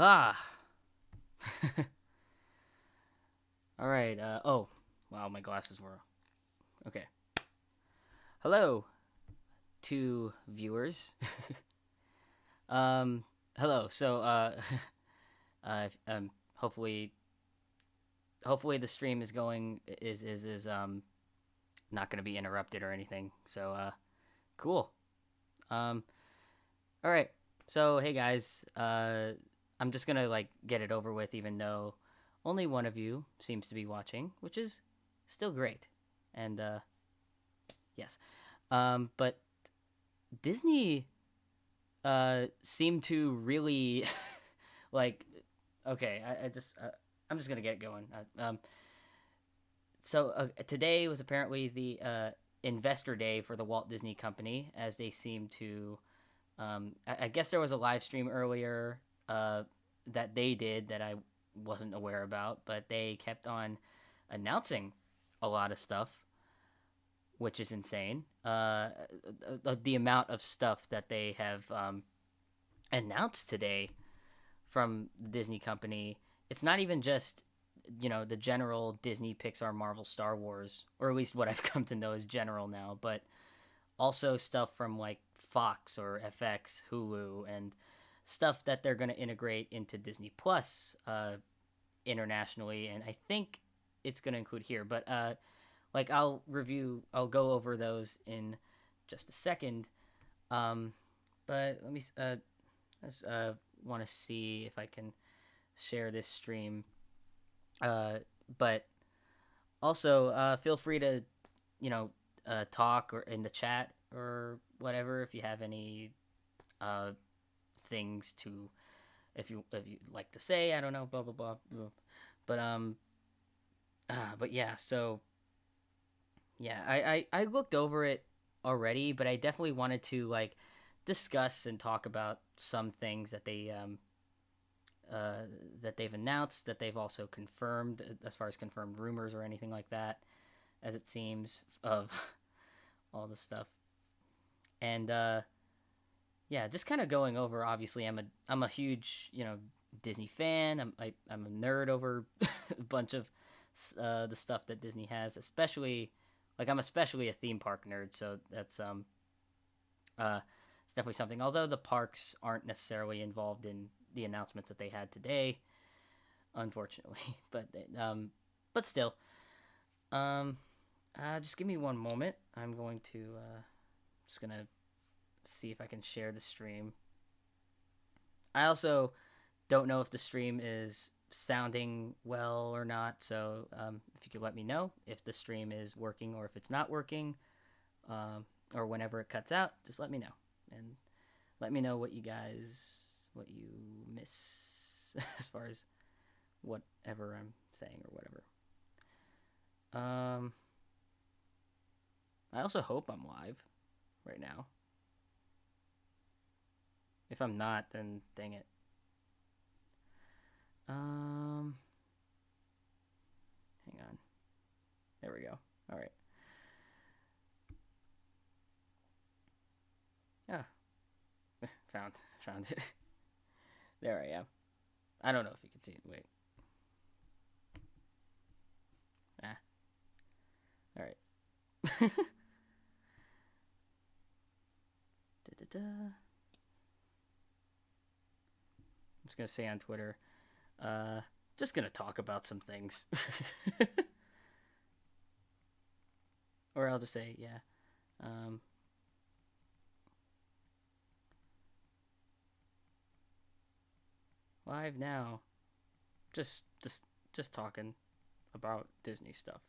Ah. All right. Oh, wow. My glasses were okay. Hello to viewers. um. Hello. So. Hopefully. Hopefully the stream is going is not going to be interrupted or anything. So. Cool. Um. All right. So hey guys. I'm just gonna like get it over with, even though only one of you seems to be watching, which is still great. And yes. But Disney seemed to really like. Okay, I'm just gonna get going. Today was apparently the investor day for the Walt Disney Company, as they seem to. I guess there was a live stream earlier that they did that I wasn't aware about, but they kept on announcing a lot of stuff, which is insane. The amount of stuff that they have announced today from the Disney company, it's not even just the general Disney, Pixar, Marvel, Star Wars, or at least what I've come to know as general now, but also stuff from like Fox or FX, Hulu, and stuff that they're going to integrate into Disney Plus internationally, and I think it's going to include here. But like I'll go over those in just a second. Um, but let me just want to see if I can share this stream. But also feel free to talk or in the chat or whatever if you have any uh things to if you like to say. I don't know, blah blah blah, blah. But but yeah, so yeah, I looked over it already, but I definitely wanted to like discuss and talk about some things that they've announced, that they've also confirmed, as far as confirmed rumors or anything like that, as it seems, of all the stuff. And yeah, just kind of going over. Obviously, I'm a huge Disney fan. I'm a nerd over a bunch of the stuff that Disney has, especially like I'm especially a theme park nerd. So that's uh it's definitely something. Although the parks aren't necessarily involved in the announcements that they had today, unfortunately. But still, um, just give me one moment. I'm going to just gonna see if I can share the stream. I also don't know if the stream is sounding well or not, so if you could let me know if the stream is working or if it's not working, or whenever it cuts out, just let me know and let me know what you miss as far as whatever I'm saying or whatever. Um, I also hope I'm live right now. If I'm not, then dang it. Hang on. There we go. All right. Ah, found it. There I am. I don't know if you can see it. Wait. Ah. All right. Da-da-da. I'm just gonna say on Twitter. Just gonna talk about some things, or I'll just say yeah. Um, Live now. Just talking about Disney stuff.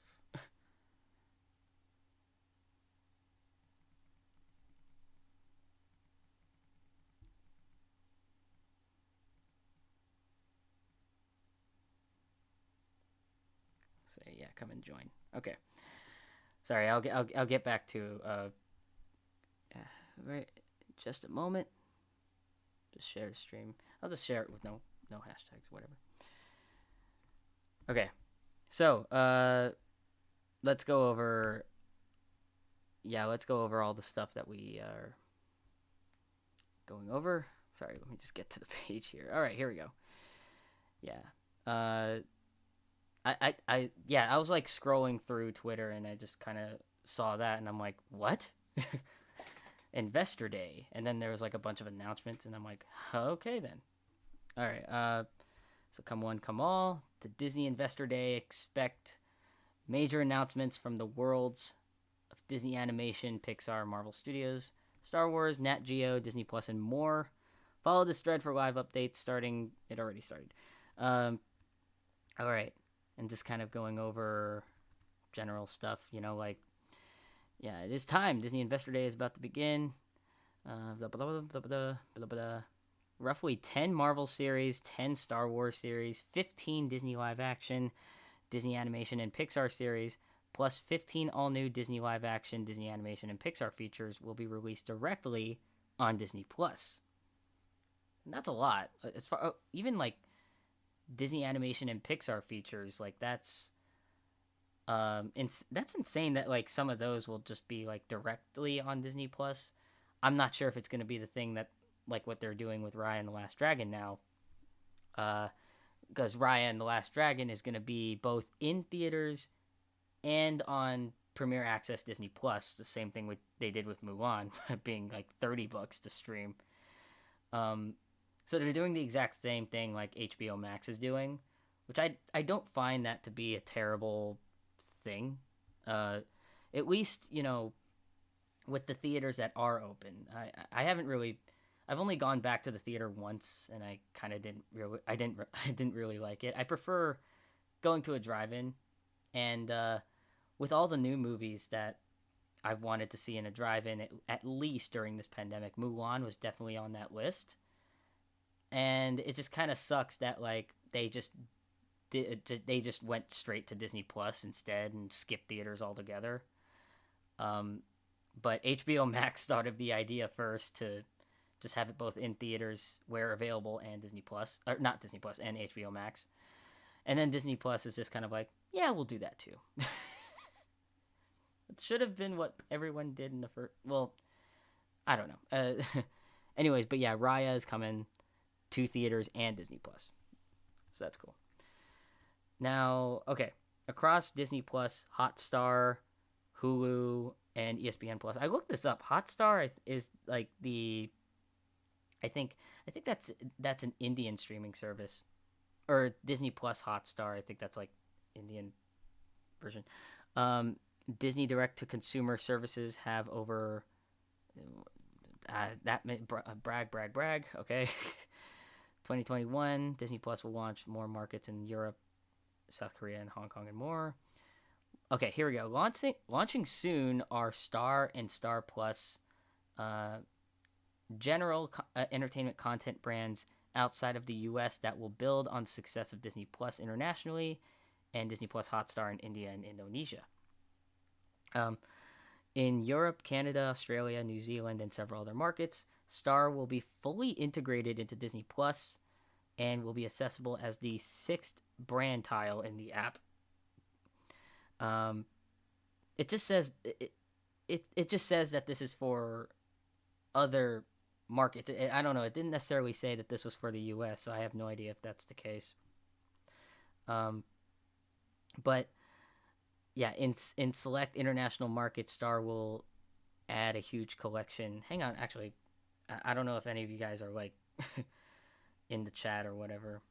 Say yeah, come and join. Okay. Sorry, I'll get back to right just a moment. Just share the stream. I'll just share it with no hashtags, whatever. Okay. So, let's go over let's go over all the stuff that we are going over. Sorry, let me just get to the page here. All right, here we go. Yeah. Yeah, I was like scrolling through Twitter and I just kind of saw that and I'm like, what? Investor Day. And then there was like a bunch of announcements and I'm like, okay then. All right. So come one, come all. To Disney Investor Day, expect major announcements from the worlds of Disney Animation, Pixar, Marvel Studios, Star Wars, Nat Geo, Disney Plus, and more. Follow this thread for live updates starting. It already started. Um, all right. And just kind of going over general stuff, like, yeah, it is time. Disney Investor Day is about to begin. Blah, blah, blah, blah, blah, blah. Roughly 10 Marvel series, 10 Star Wars series, 15 Disney live action, Disney animation, and Pixar series, plus 15 all new Disney live action, Disney animation, and Pixar features will be released directly on Disney Plus. And that's a lot. As far even like Disney animation and Pixar features, like that's that's insane that like some of those will just be like directly on Disney Plus. I'm not sure if it's going to be the thing that like what they're doing with Raya and the Last Dragon now. Because Raya and the Last Dragon is going to be both in theaters and on Premier Access Disney Plus. The same thing they did with Mulan, being like $30 to stream. So they're doing the exact same thing like HBO Max is doing, which I don't find that to be a terrible thing. At least with the theaters that are open, I haven't really. I've only gone back to the theater once, and I kind of didn't really. I didn't really like it. I prefer going to a drive-in, and with all the new movies that I've wanted to see in a drive-in, at least during this pandemic, Mulan was definitely on that list. And it just kind of sucks that like they just went straight to Disney Plus instead and skipped theaters altogether. But HBO Max thought of the idea first to just have it both in theaters where available and Disney Plus, or not Disney Plus, and HBO Max. And then Disney Plus is just kind of like, yeah, we'll do that too. It should have been what everyone did in the first. Well, I don't know. Anyways, but yeah, Raya is coming to theaters and Disney Plus, so that's cool. Now, okay, across Disney Plus, Hotstar, Hulu, and ESPN Plus. I looked this up. Hotstar is like the. I think that's an Indian streaming service, or Disney Plus Hotstar. I think that's like Indian version. Disney Direct to Consumer services have over brag. Okay. 2021, Disney Plus will launch more markets in Europe, South Korea, and Hong Kong, and more. Okay, here we go. Launching soon are Star and Star Plus, general entertainment content brands outside of the U.S. that will build on the success of Disney Plus internationally, and Disney Plus Hotstar in India and Indonesia. In Europe, Canada, Australia, New Zealand, and several other markets, Star will be fully integrated into Disney Plus and will be accessible as the sixth brand tile in the app. It just says it just says that this is for other markets. I don't know. It didn't necessarily say that this was for the U.S., so I have no idea if that's the case. But yeah, in select international markets, Star will add a huge collection. Hang on, actually, I don't know if any of you guys are like in the chat or whatever.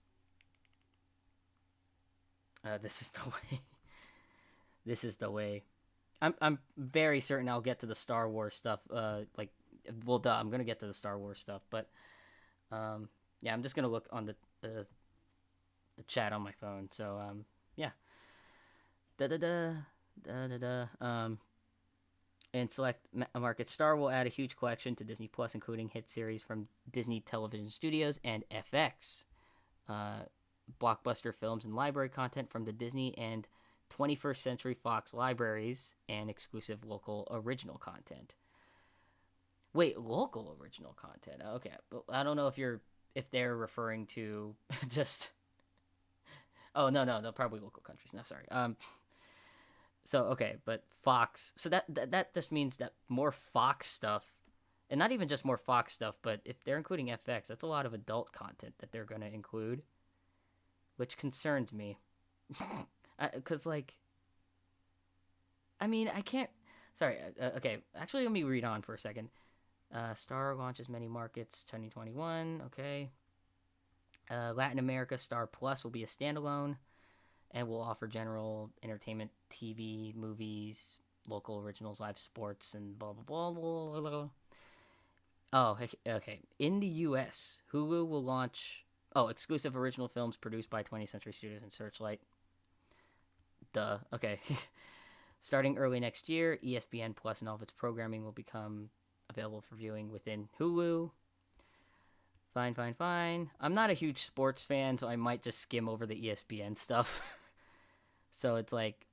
This is the way. This is the way. I'm very certain I'll get to the Star Wars stuff. I'm gonna get to the Star Wars stuff, but yeah, I'm just gonna look on the chat on my phone. So yeah. In select markets, Star will add a huge collection to Disney Plus, including hit series from Disney Television Studios and FX, blockbuster films and library content from the Disney and 21st Century Fox libraries, and exclusive local original content. Wait, local original content? Okay, but I don't know if they're referring to just. Oh no, probably local countries. No, sorry. So okay, but Fox. So that just means that more Fox stuff, and not even just more Fox stuff, but if they're including FX, that's a lot of adult content that they're going to include. which concerns me. Because, like, I mean, I can't. Sorry, okay. Actually, let me read on for a second. Star launches many markets 2021. Okay. Latin America Star Plus will be a standalone and will offer general entertainment, TV, movies, local originals, live sports, and blah, blah, blah, blah, blah. Oh, okay. In the U.S., Hulu will launch exclusive original films produced by 20th Century Studios and Searchlight. Duh. Okay. Starting early next year, ESPN Plus and all of its programming will become available for viewing within Hulu. Fine. I'm not a huge sports fan, so I might just skim over the ESPN stuff. So it's like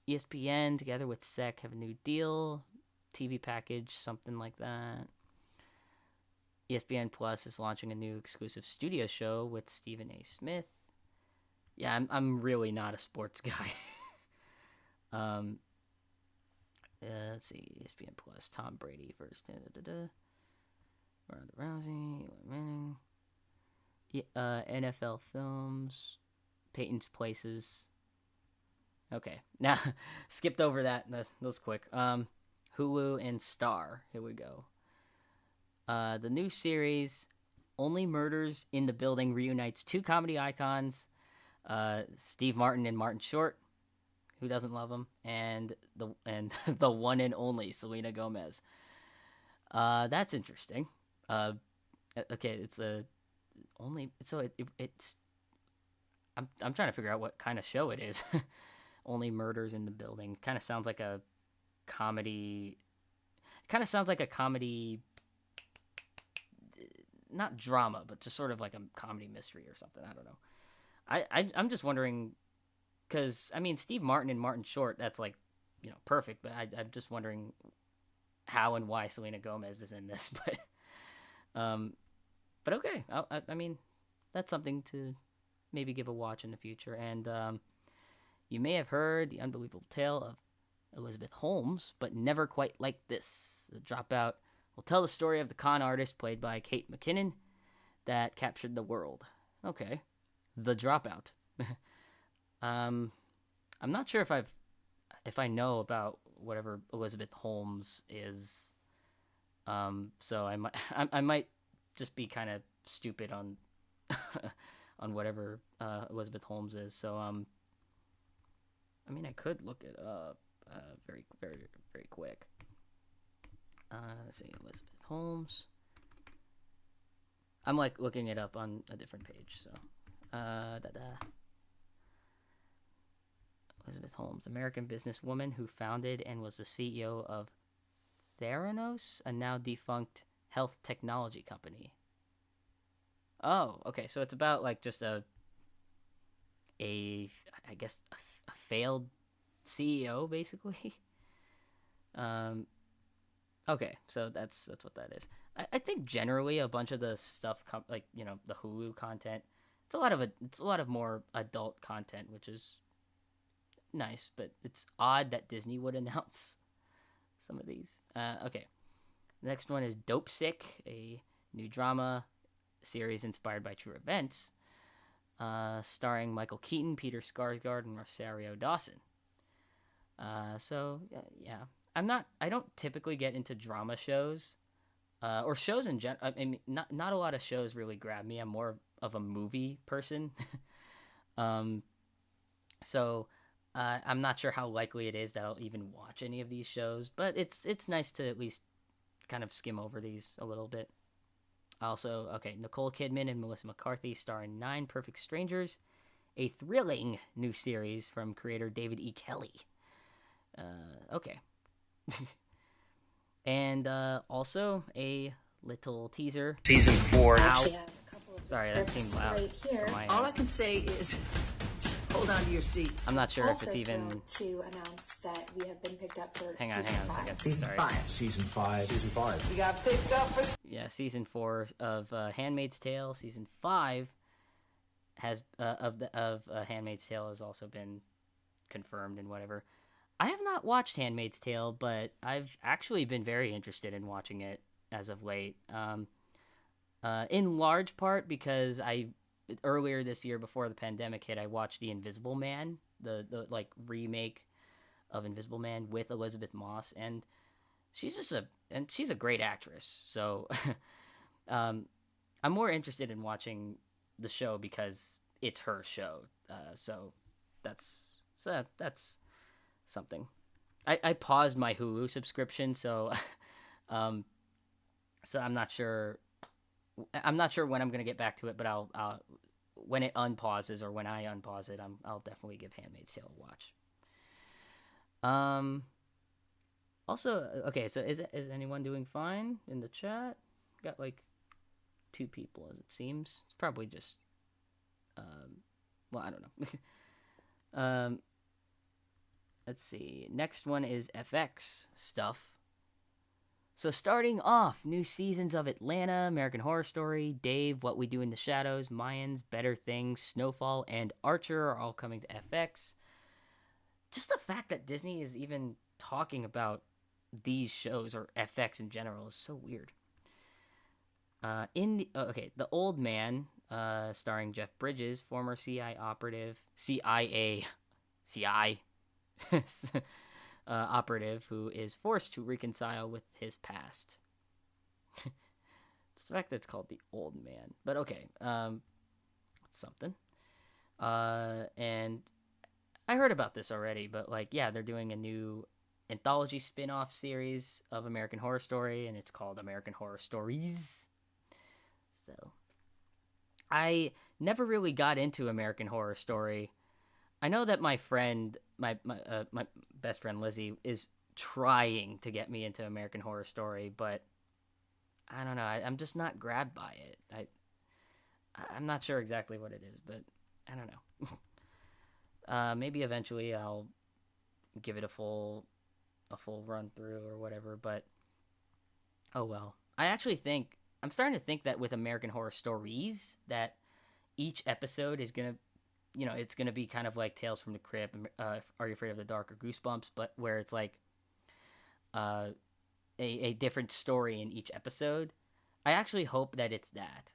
ESPN together with SEC have a new deal, TV package, something like that. ESPN Plus is launching a new exclusive studio show with Stephen A. Smith. Yeah, I'm really not a sports guy. Let's see, ESPN Plus, Tom Brady first. Ronda Rousey, Manning. NFL films, Peyton's Places. Okay, now skipped over that. That was quick. Hulu and Star. Here we go. The new series, Only Murders in the Building, reunites two comedy icons, Steve Martin and Martin Short. Who doesn't love him? And the one and only Selena Gomez. That's interesting. Okay, it's I'm trying to figure out what kind of show it is. Only Murders in the Building. Kind of sounds like a comedy. Kind of sounds like a comedy. Not drama, but just sort of like a comedy mystery or something. I don't know. I'm just wondering, because I mean Steve Martin and Martin Short, that's like, perfect. But I'm just wondering how and why Selena Gomez is in this. But okay. I mean, that's something to maybe give a watch in the future. And you may have heard the unbelievable tale of Elizabeth Holmes, but never quite like this. The Dropout will tell the story of the con artist played by Kate McKinnon that captured the world. Okay. The Dropout. I'm not sure if I know about whatever Elizabeth Holmes is. So I might just be kind of stupid on on whatever Elizabeth Holmes is. So I mean, I could look it up very, very, very quick. Let's see, Elizabeth Holmes. I'm like looking it up on a different page. So, Elizabeth Holmes, American businesswoman who founded and was the CEO of Theranos, a now defunct health technology company. Oh, okay. So it's about like just a failed CEO, basically. Okay, so that's what that is. I think generally a bunch of the stuff the Hulu content, it's a lot of more adult content, which is nice, but it's odd that Disney would announce some of these. Okay. The next one is Dope Sick, a new drama series inspired by true events, starring Michael Keaton, Peter Skarsgård, and Rosario Dawson. So yeah, I don't typically get into drama shows, or shows in general. I mean, not a lot of shows really grab me. I'm more of a movie person. So I'm not sure how likely it is that I'll even watch any of these shows, but it's nice to at least kind of skim over these a little bit. Also, okay, Nicole Kidman and Melissa McCarthy star in 9 Perfect Strangers, a thrilling new series from creator David E. Kelly. Okay. And also a little teaser. Season 4. Sorry, that seemed loud. Right here. All I can say is hold on to your seats. I'm not sure Also if it's even. to announce that we have been picked up for Hang on a second. Season Sorry. 5. Season 5. You got picked up for... Yeah, season 4 of Handmaid's Tale. Season 5 has of Handmaid's Tale has also been confirmed and whatever. I have not watched Handmaid's Tale, but I've actually been very interested in watching it as of late. In large part because I earlier this year before the pandemic hit, I watched The Invisible Man, the like remake of Invisible Man with Elizabeth Moss, and she's a great actress. So I'm more interested in watching the show because it's her show. That's that's something. I paused my Hulu subscription, so um, so I'm not sure. I'm not sure when I'm gonna get back to it, but I'll when it unpauses or when I unpause it, I'll definitely give Handmaid's Tale a watch. Um. Also, okay. So is anyone doing fine in the chat? Got like two people, as it seems. It's probably just well, I don't know. Let's see. Next one is FX stuff. So starting off, new seasons of Atlanta, American Horror Story, Dave, What We Do in the Shadows, Mayans, Better Things, Snowfall, and Archer are all coming to FX. Just the fact that Disney is even talking about these shows, or FX in general, is so weird. The Old Man, starring Jeff Bridges, former CIA operative who is forced to reconcile with his past. Just the fact that it's called The Old Man, but okay, it's something. And I heard about this already, but like, yeah, they're doing a new anthology spin-off series of American Horror Story, and it's called American Horror Stories. So I never really got into American Horror Story. I know that my friend, my best friend Lizzie, is trying to get me into American Horror Story, but I don't know. I'm just not grabbed by it. I'm not sure exactly what it is, but I don't know. Maybe eventually I'll give it a full run through or whatever. But oh well. I'm starting to think that with American Horror Stories, that each episode is gonna, it's gonna be kind of like Tales from the Crypt, Are You Afraid of the Dark, or Goosebumps, but where it's like a different story in each episode. I actually hope that it's that.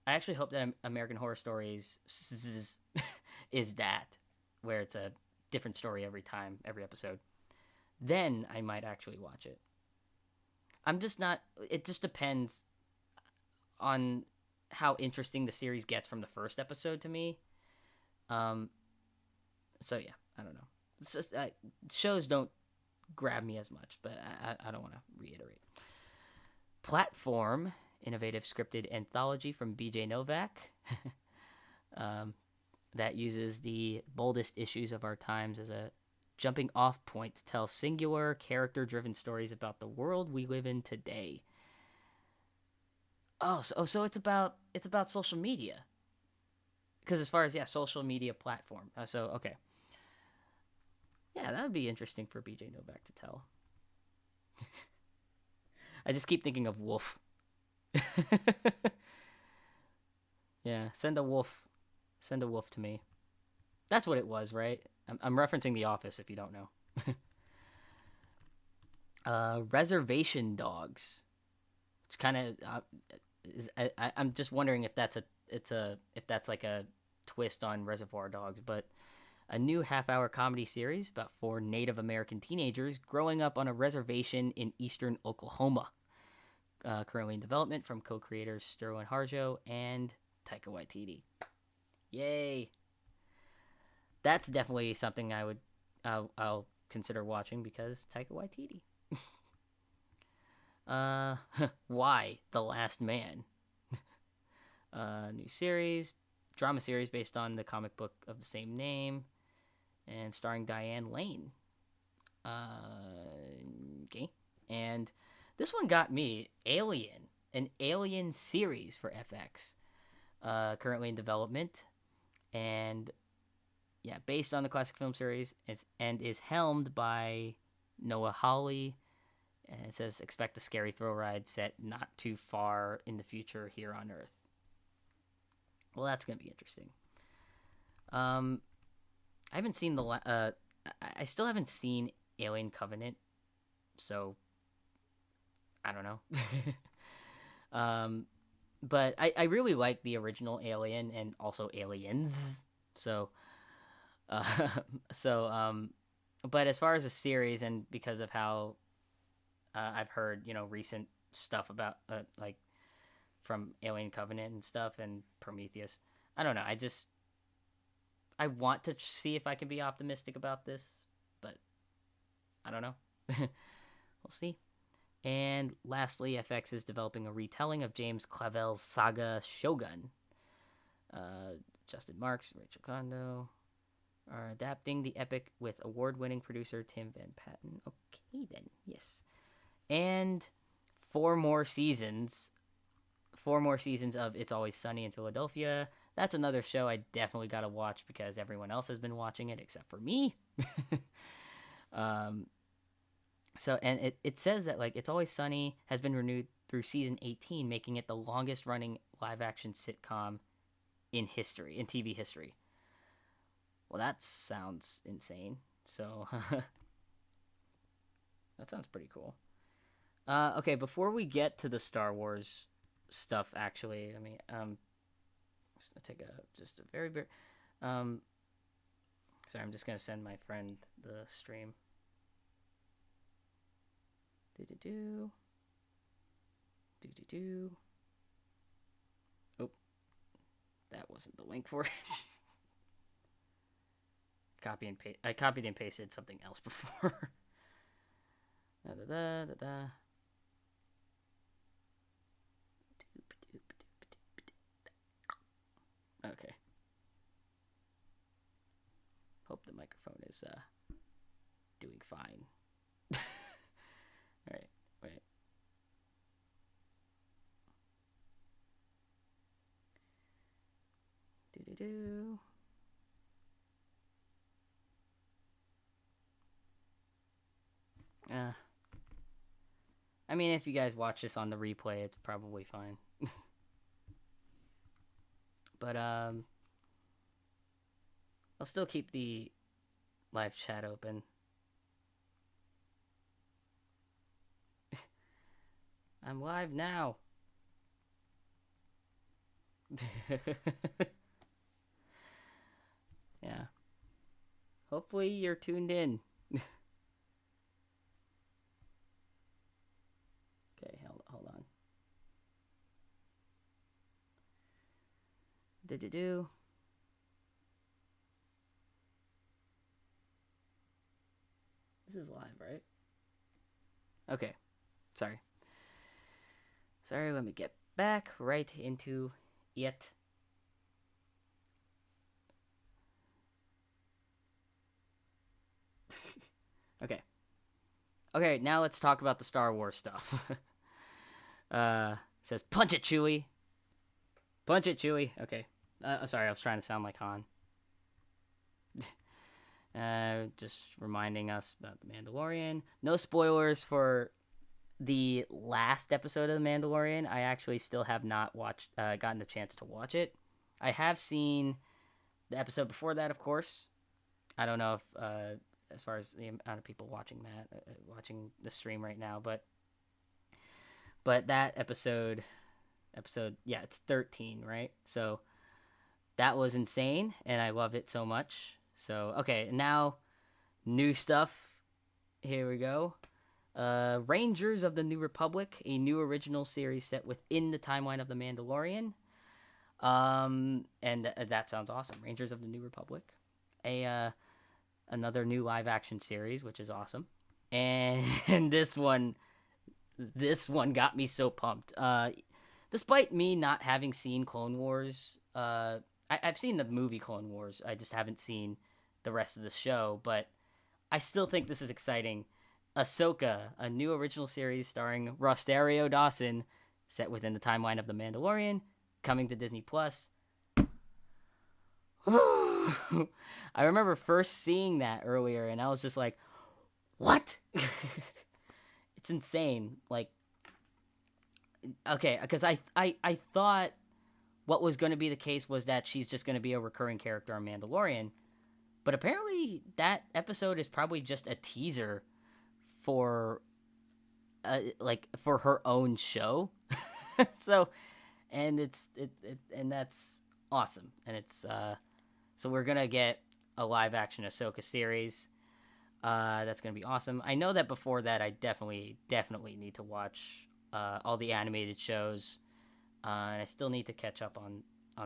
I actually hope that American Horror Stories is that, where it's a different story every episode. Then I might actually watch it. I'm just not. It just depends on how interesting the series gets from the first episode to me. So yeah, I don't know. It's just shows don't grab me as much, but I don't want to reiterate. Platform, innovative scripted anthology from BJ Novak, that uses the boldest issues of our times as a jumping off point to tell singular character-driven stories about the world we live in today. So it's about social media. Because as far as social media platform, so okay, yeah, that would be interesting for BJ Novak to tell. I just keep thinking of Wolf. Yeah, send a wolf to me. That's what it was, right? I'm referencing The Office if you don't know. Reservation Dogs, which kind of I'm just wondering if that's like a twist on Reservoir Dogs, but a new half-hour comedy series about 4 Native American teenagers growing up on a reservation in eastern Oklahoma. Currently in development from co-creators Sterling Harjo and Taika Waititi. Yay! That's definitely something I'll consider watching because Taika Waititi. Why The Last Man? New series, drama series based on the comic book of the same name, and starring Diane Lane. Okay, and this one got me. Alien, an Alien series for FX, currently in development, and yeah, based on the classic film series, is helmed by Noah Hawley. And it says, expect a scary thrill ride set not too far in the future here on Earth. Well, that's going to be interesting. I haven't seen I still haven't seen Alien Covenant, so I don't know. but I really like the original Alien and also Aliens. So, uh, so but as far as a series, and because of how I've heard recent stuff about like from Alien Covenant and stuff and Prometheus, I don't know. I want to see if I can be optimistic about this, but I don't know. We'll see. And lastly, FX is developing a retelling of James Clavell's saga Shogun. Justin Marks, Rachel Kondo are adapting the epic with award-winning producer Tim Van Patten. Okay, then, yes. And four more seasons of It's Always Sunny in Philadelphia. That's another show I definitely got to watch because everyone else has been watching it except for me. So, and it says that, like, It's Always Sunny has been renewed through season 18, making it the longest running live action sitcom in TV history. Well, that sounds insane. So, that sounds pretty cool. Okay, before we get to the Star Wars stuff, actually, let me take just a very, very, sorry, I'm just gonna send my friend the stream. Oh, that wasn't the link for it. Copy and paste. I copied and pasted something else before. Okay. Hope the microphone is doing fine. All right, wait. Do. I mean, if you guys watch this on the replay, it's probably fine. But I'll still keep the live chat open. I'm live now. Yeah. Hopefully you're tuned in. Okay, hold on. Do. This is live, right? Okay. Sorry, let me get back right into it. Okay, now let's talk about the Star Wars stuff. It says, punch it, Chewie. Punch it, Chewie. Okay. Sorry, I was trying to sound like Han. Just reminding us about The Mandalorian. No spoilers for the last episode of The Mandalorian. I actually still have not gotten the chance to watch it. I have seen the episode before that, of course. I don't know if, as far as the amount of people watching the stream right now, but that episode, yeah, it's 13, right? So that was insane, and I loved it so much. So, okay, now new stuff. Here we go. Rangers of the New Republic, a new original series set within the timeline of The Mandalorian. And that sounds awesome. Rangers of the New Republic. Another new live action series, which is awesome. And this one got me so pumped. Despite me not having seen Clone Wars, I've seen the movie Clone Wars. I just haven't seen the rest of the show, but I still think this is exciting. Ahsoka, a new original series starring Rosario Dawson, set within the timeline of The Mandalorian, coming to Disney Plus. I remember first seeing that earlier, and I was just like, what? It's insane. Like, okay, because I thought what was going to be the case was that she's just going to be a recurring character on Mandalorian, but apparently that episode is probably just a teaser for her own show. So, and and that's awesome. And it's so we're gonna get a live action Ahsoka series. That's gonna be awesome. I know that before that, I definitely need to watch all the animated shows, and I still need to catch up on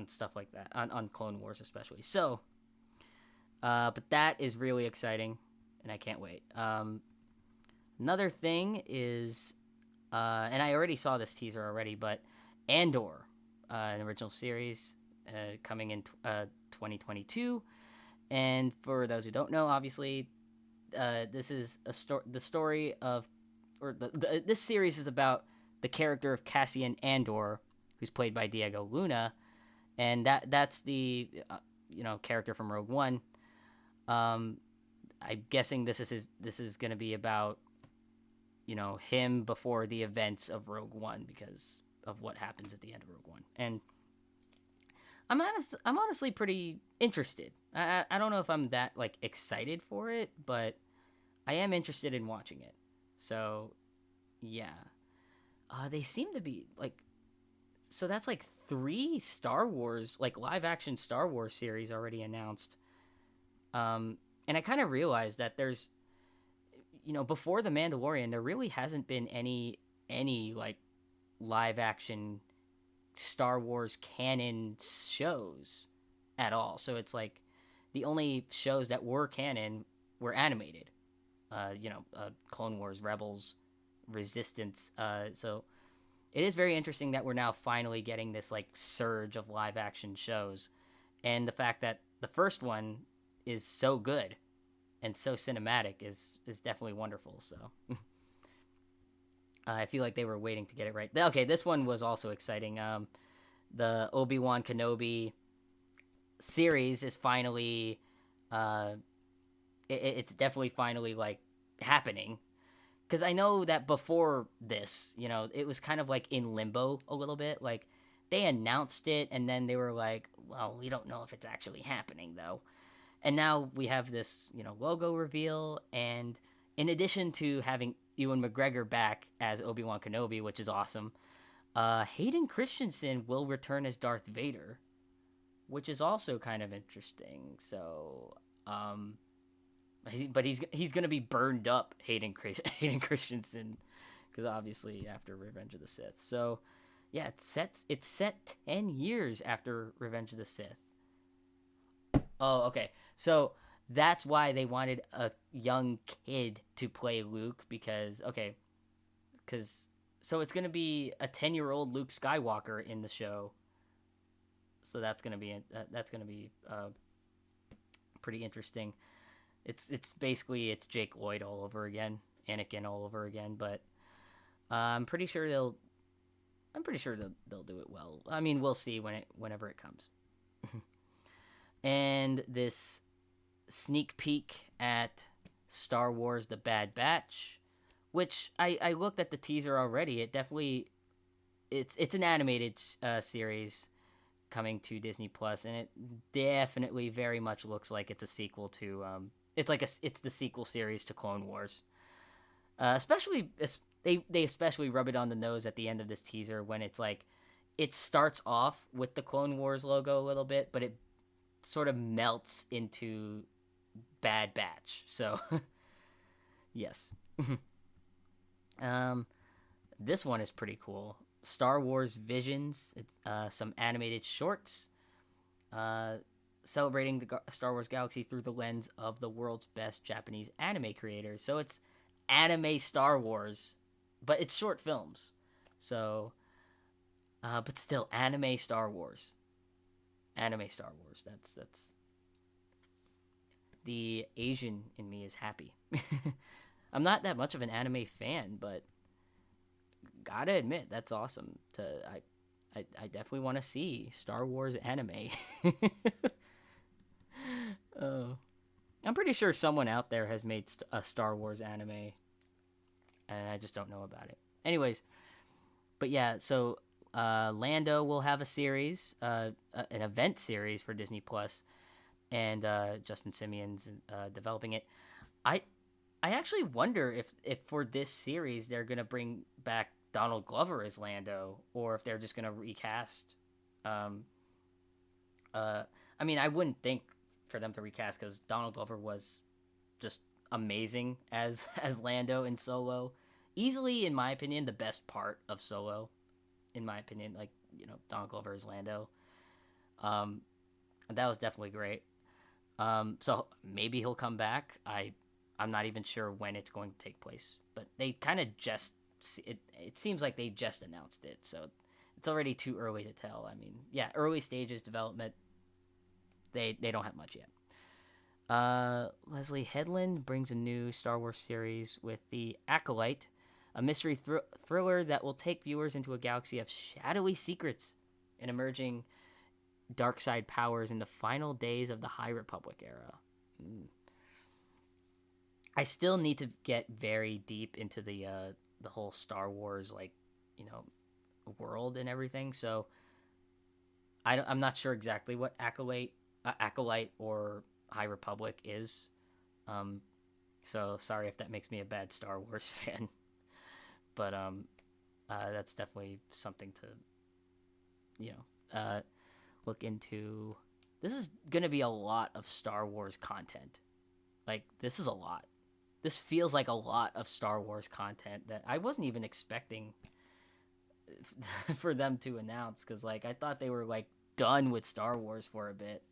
stuff like that, on Clone Wars especially. So, but that is really exciting, and I can't wait. Another thing is, and I already saw this teaser already, but Andor, an original series, coming in 2022. And for those who don't know, obviously, this is the story of, or this series is about the character of Cassian Andor, who's played by Diego Luna, and that's the character from Rogue One. I'm guessing this is going to be about him before the events of Rogue One, because of what happens at the end of Rogue One. And I'm honestly pretty interested. I don't know if I'm that like excited for it, but I am interested in watching it. So yeah, they seem to be like, so that's like 3 Star Wars, like live action Star Wars series already announced. And I kind of realized that there's, before The Mandalorian, there really hasn't been any like live action Star Wars canon shows at all. So it's like the only shows that were canon were animated. Clone Wars, Rebels, Resistance. So it is very interesting that we're now finally getting this like surge of live action shows, and the fact that the first one is so good and so cinematic is definitely wonderful. So I feel like they were waiting to get it right. Okay, this one was also exciting. The Obi-Wan Kenobi series is finally, it's definitely finally like happening. Because I know that before this, it was kind of like in limbo a little bit. Like they announced it and then they were like, well, we don't know if it's actually happening though. And now we have this, logo reveal, and in addition to having Ewan McGregor back as Obi-Wan Kenobi, which is awesome, Hayden Christensen will return as Darth Vader, which is also kind of interesting. So, but he's gonna be burned up, Hayden Christensen, because obviously after Revenge of the Sith. So, yeah, it's set 10 years after Revenge of the Sith. Oh, okay. So that's why they wanted a young kid to play Luke, because so it's gonna be a 10-year-old Luke Skywalker in the show. So that's gonna be pretty interesting. It's basically Jake Lloyd all over again, Anakin all over again, but I'm pretty sure they'll do it well. I mean, we'll see whenever it comes. And this sneak peek at Star Wars: The Bad Batch, which I looked at the teaser already. It definitely it's an animated series coming to Disney Plus, and it definitely very much looks like it's a sequel to it's the sequel series to Clone Wars. Especially they especially rub it on the nose at the end of this teaser when it's like it starts off with the Clone Wars logo a little bit, but it sort of melts into Bad Batch. So yes. This one is pretty cool. Star Wars Visions. It's some animated shorts celebrating the Star Wars galaxy through the lens of the world's best Japanese anime creators. So it's anime Star Wars, but it's short films. So but still anime Star Wars. Anime Star Wars. That's the Asian in me is happy. I'm not that much of an anime fan, but gotta admit that's awesome. I definitely want to see Star Wars anime. I'm pretty sure someone out there has made a Star Wars anime, and I just don't know about it. Anyways, but yeah, so Lando will have a series, an event series for Disney Plus, and Justin Simeon's developing it. I actually wonder if for this series they're gonna bring back Donald Glover as Lando, or if they're just gonna recast. Um, I mean, I wouldn't think for them to recast because Donald Glover was just amazing as as Lando in Solo. Easily, in my opinion, the best part of Solo. In my opinion, like Donald Glover as Lando. Um, that was definitely great. So maybe he'll come back. I'm not even sure when it's going to take place, but they kind of just it. It seems like they just announced it, so it's already too early to tell. I mean, yeah, early stages development. They don't have much yet. Leslie Headland brings a new Star Wars series with The Acolyte, a mystery thriller that will take viewers into a galaxy of shadowy secrets and emerging dark side powers in the final days of the High Republic era. I still need to get very deep into the whole Star Wars world and everything. So I'm not sure exactly what acolyte or High Republic is. So sorry if that makes me a bad Star Wars fan, but that's definitely something to look into. This is gonna be a lot of Star Wars content. Like, this is a lot. This feels like a lot of Star Wars content that I wasn't even expecting for them to announce, because I thought they were done with Star Wars for a bit.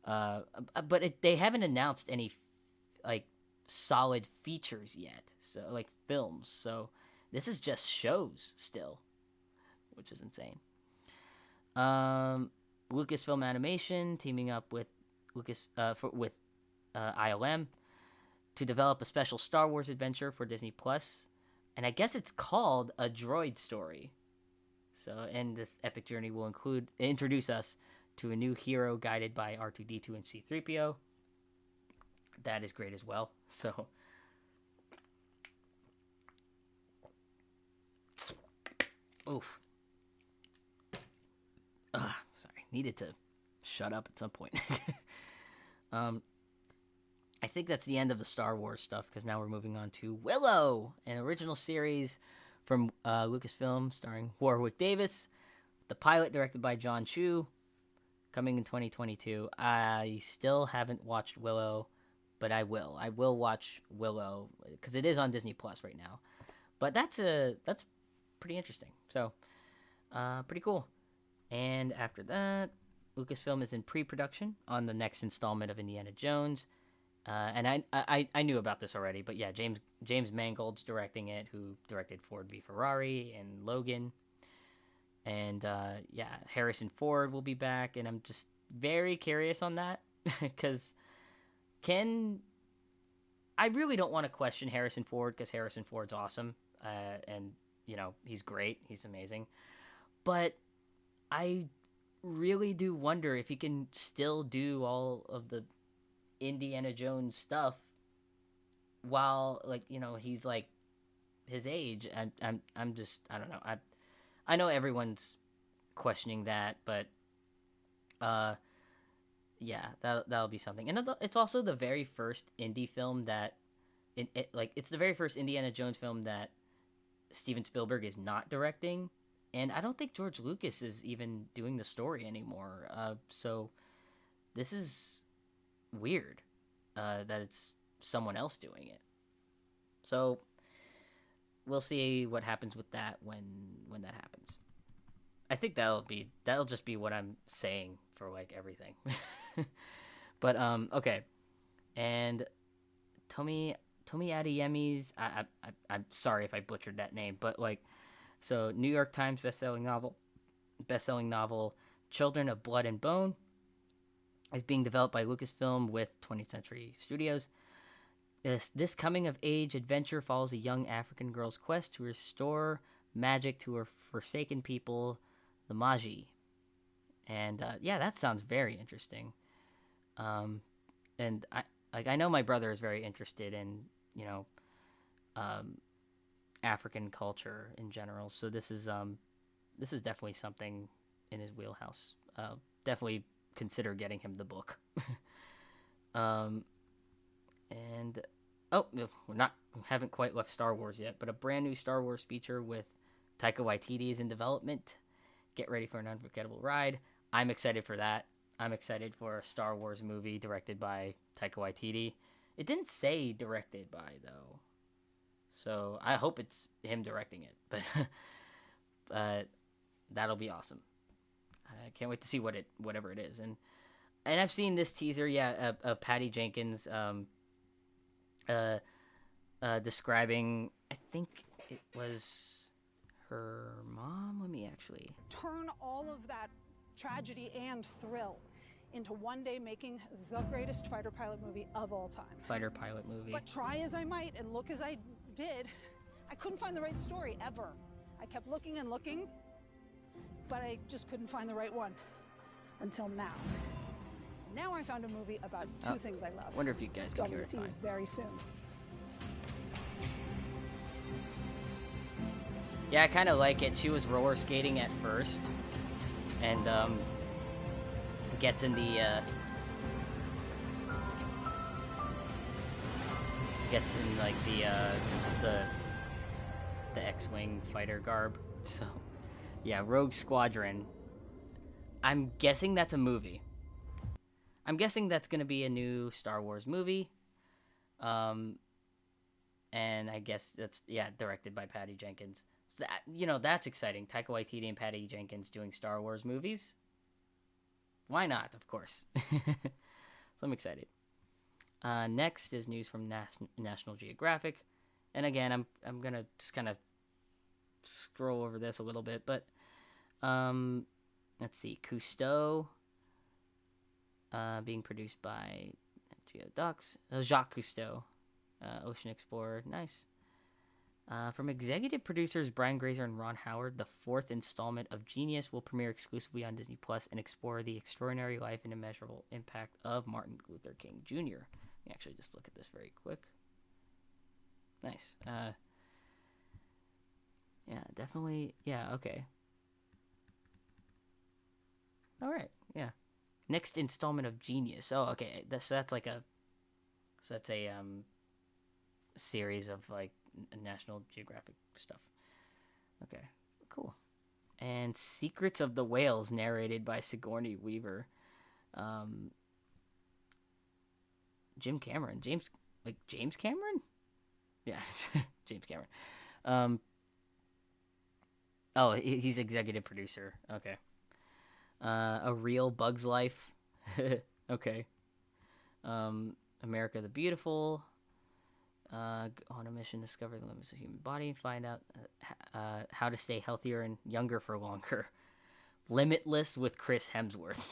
But they haven't announced any solid features yet. So films. So this is just shows still, which is insane. Lucasfilm Animation teaming up with ILM to develop a special Star Wars adventure for Disney Plus, and I guess it's called A Droid Story. So, and this epic journey will introduce us to a new hero guided by R2-D2 and C-3PO. That is great as well. So, oof. Sorry, needed to shut up at some point. I think that's the end of the Star Wars stuff, because now we're moving on to Willow, an original series from Lucasfilm starring Warwick Davis. The pilot directed by John Chu, coming in 2022. I still haven't watched Willow, but I will. I will watch Willow because it is on Disney Plus right now. But that's pretty interesting. So, pretty cool. And after that, Lucasfilm is in pre-production on the next installment of Indiana Jones. And I knew about this already, but yeah, James Mangold's directing it, who directed Ford v Ferrari and Logan. And yeah, Harrison Ford will be back, and I'm just very curious on that, because I really don't want to question Harrison Ford, because Harrison Ford's awesome, and he's great, he's amazing, but I really do wonder if he can still do all of the Indiana Jones stuff while he's his age. I'm just, I don't know. I know everyone's questioning that, but yeah, that'll be something. And it's also the very first indie film that it's the very first Indiana Jones film that Steven Spielberg is not directing, and I don't think George Lucas is even doing the story anymore. So this is weird that it's someone else doing it. So we'll see what happens with that when that happens. I think that'll just be what I'm saying for everything. But okay. And Tomi Adeyemi's, I'm sorry if I butchered that name, but so New York Times bestselling novel Children of Blood and Bone is being developed by Lucasfilm with 20th Century Studios. This coming-of-age adventure follows a young African girl's quest to restore magic to her forsaken people, the Magi. And yeah, that sounds very interesting. And I know my brother is very interested in African culture in general, so this is definitely something in his wheelhouse. Definitely consider getting him the book. And we haven't quite left Star Wars yet, but a brand new Star Wars feature with Taika Waititi is in development. Get ready for an unforgettable ride. I'm excited for that. I'm excited for a Star Wars movie directed by Taika Waititi. It didn't say directed by, though. So I hope it's him directing it. But that'll be awesome. I can't wait to see whatever it is. And I've seen this teaser, of Patty Jenkins describing, I think it was her mom. Let me actually turn all of that tragedy and thrill into one day making the greatest fighter pilot movie of all time. Fighter pilot movie. But try as I might and look as I did, I couldn't find the right story ever. I kept looking and looking, but I just couldn't find the right one until now. Now I found a movie about two things I love. Wonder if you guys can hear it see fine. very soon. Yeah, I kind of like it. She was roller skating at first, and gets in the like the X-wing fighter garb. So yeah, Rogue Squadron. I'm guessing that's a movie. I'm guessing that's gonna be a new Star Wars movie. And I guess that's directed by Patty Jenkins. So that, that's exciting. Taika Waititi and Patty Jenkins doing Star Wars movies. Why not? Of course. So I'm excited. Next is news from National Geographic, and again, I'm gonna just kind of scroll over this a little bit, but let's see, Cousteau, being produced by Geodocs, Jacques Cousteau, Ocean Explorer, nice. From executive producers Brian Grazer and Ron Howard, the fourth installment of Genius will premiere exclusively on Disney Plus and explore the extraordinary life and immeasurable impact of Martin Luther King Jr. Let me actually just look at this very quick. Nice. Yeah, definitely. Yeah, okay. All right. Yeah. Next installment of Genius. Oh, okay. That's like a. So that's a series of like National Geographic stuff. Okay, cool. And Secrets of the Whales, narrated by Sigourney Weaver. James Cameron? Yeah, James Cameron. Oh, he's executive producer. Okay. A Real Bug's Life. Okay. America the Beautiful. On a mission to discover the limits of the human body and find out how to stay healthier and younger for longer. Limitless with Chris Hemsworth.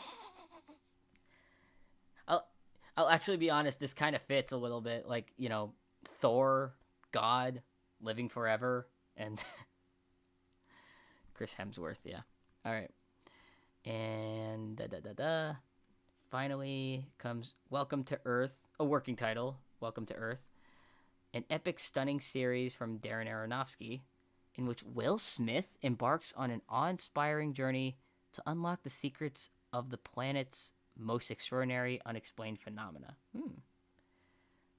I'll actually be honest, this kind of fits a little bit, like, Thor, God, living forever, and Chris Hemsworth, yeah. All right. And finally comes Welcome to Earth, a working title, Welcome to Earth. An epic, stunning series from Darren Aronofsky, in which Will Smith embarks on an awe-inspiring journey to unlock the secrets of the planet's most extraordinary, unexplained phenomena.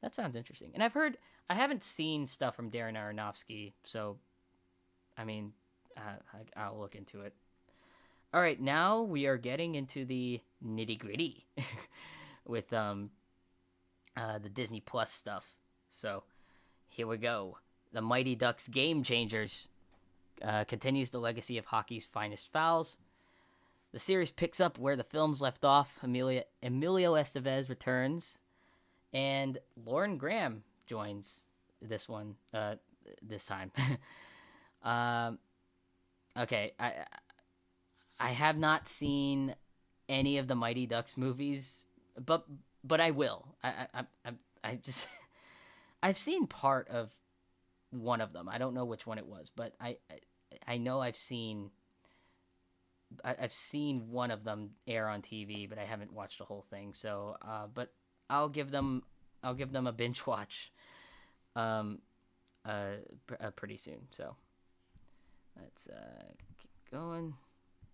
That sounds interesting. And I haven't seen stuff from Darren Aronofsky, so, I mean, I'll look into it. All right, now we are getting into the nitty-gritty with the Disney Plus stuff. So, here we go. The Mighty Ducks Game Changers continues the legacy of hockey's finest fouls. The series picks up where the films left off. Emilio Estevez returns, and Lauren Graham joins this one this time. Okay, I have not seen any of the Mighty Ducks movies, but I will. I just I've seen part of one of them. I don't know which one it was, but I know I've seen one of them air on TV, but I haven't watched the whole thing. So, but I'll give them a binge watch, pretty soon. So let's keep going.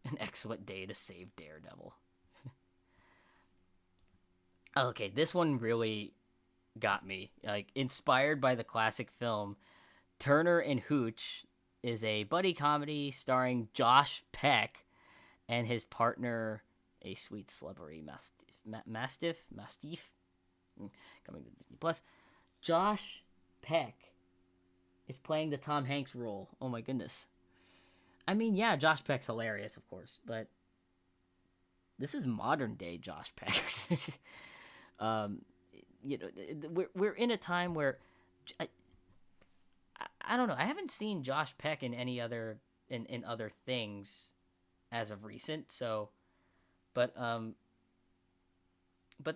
An excellent day to save Daredevil. Okay, this one really got me. Like, inspired by the classic film, Turner and Hooch is a buddy comedy starring Josh Peck and his partner, a sweet slubbery mastiff, coming to Disney Plus. Josh Peck is playing the Tom Hanks role. Oh my goodness. I mean, yeah, Josh Peck's hilarious, of course, but this is modern day Josh Peck. We're in a time where I don't know. I haven't seen Josh Peck in any other in other things as of recent. So, but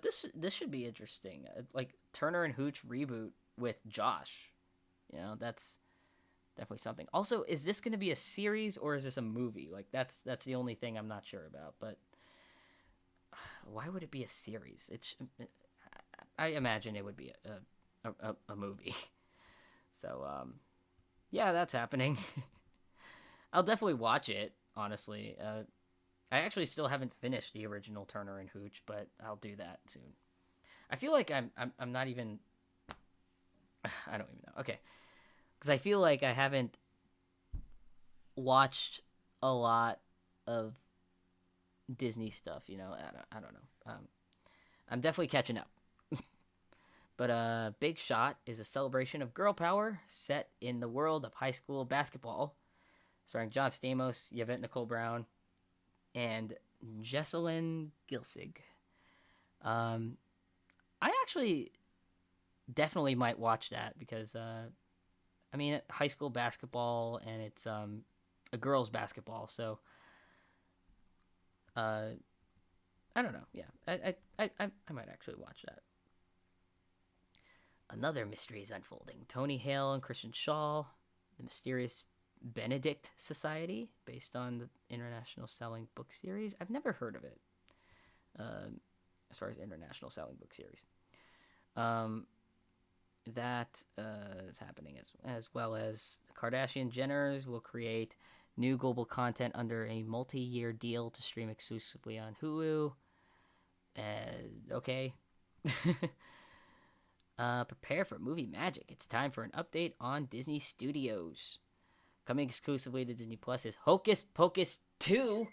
this should be interesting. Like Turner and Hooch reboot with Josh. That's definitely something. Also, is this going to be a series or is this a movie? Like that's the only thing I'm not sure about. But why would it be a series? I imagine it would be a movie. So yeah, that's happening. I'll definitely watch it. Honestly, I actually still haven't finished the original Turner and Hooch, but I'll do that soon. I feel like I'm not even. I don't even know. Okay, because I feel like I haven't watched a lot of Disney stuff. I don't know. I'm definitely catching up. But Big Shot is a celebration of girl power set in the world of high school basketball, starring John Stamos, Yvette Nicole Brown, and Jessalyn Gilsig. I actually definitely might watch that because, high school basketball and it's a girls' basketball, so I don't know. Yeah, I might actually watch that. Another mystery is unfolding. Tony Hale and Christian Shaw, the mysterious Benedict Society, based on the international selling book series. I've never heard of it. As far as international selling book series, that is happening as well as the Kardashian Jenners will create new global content under a multi-year deal to stream exclusively on Hulu. Okay. Prepare for movie magic. It's time for an update on Disney Studios. Coming exclusively to Disney Plus is Hocus Pocus 2.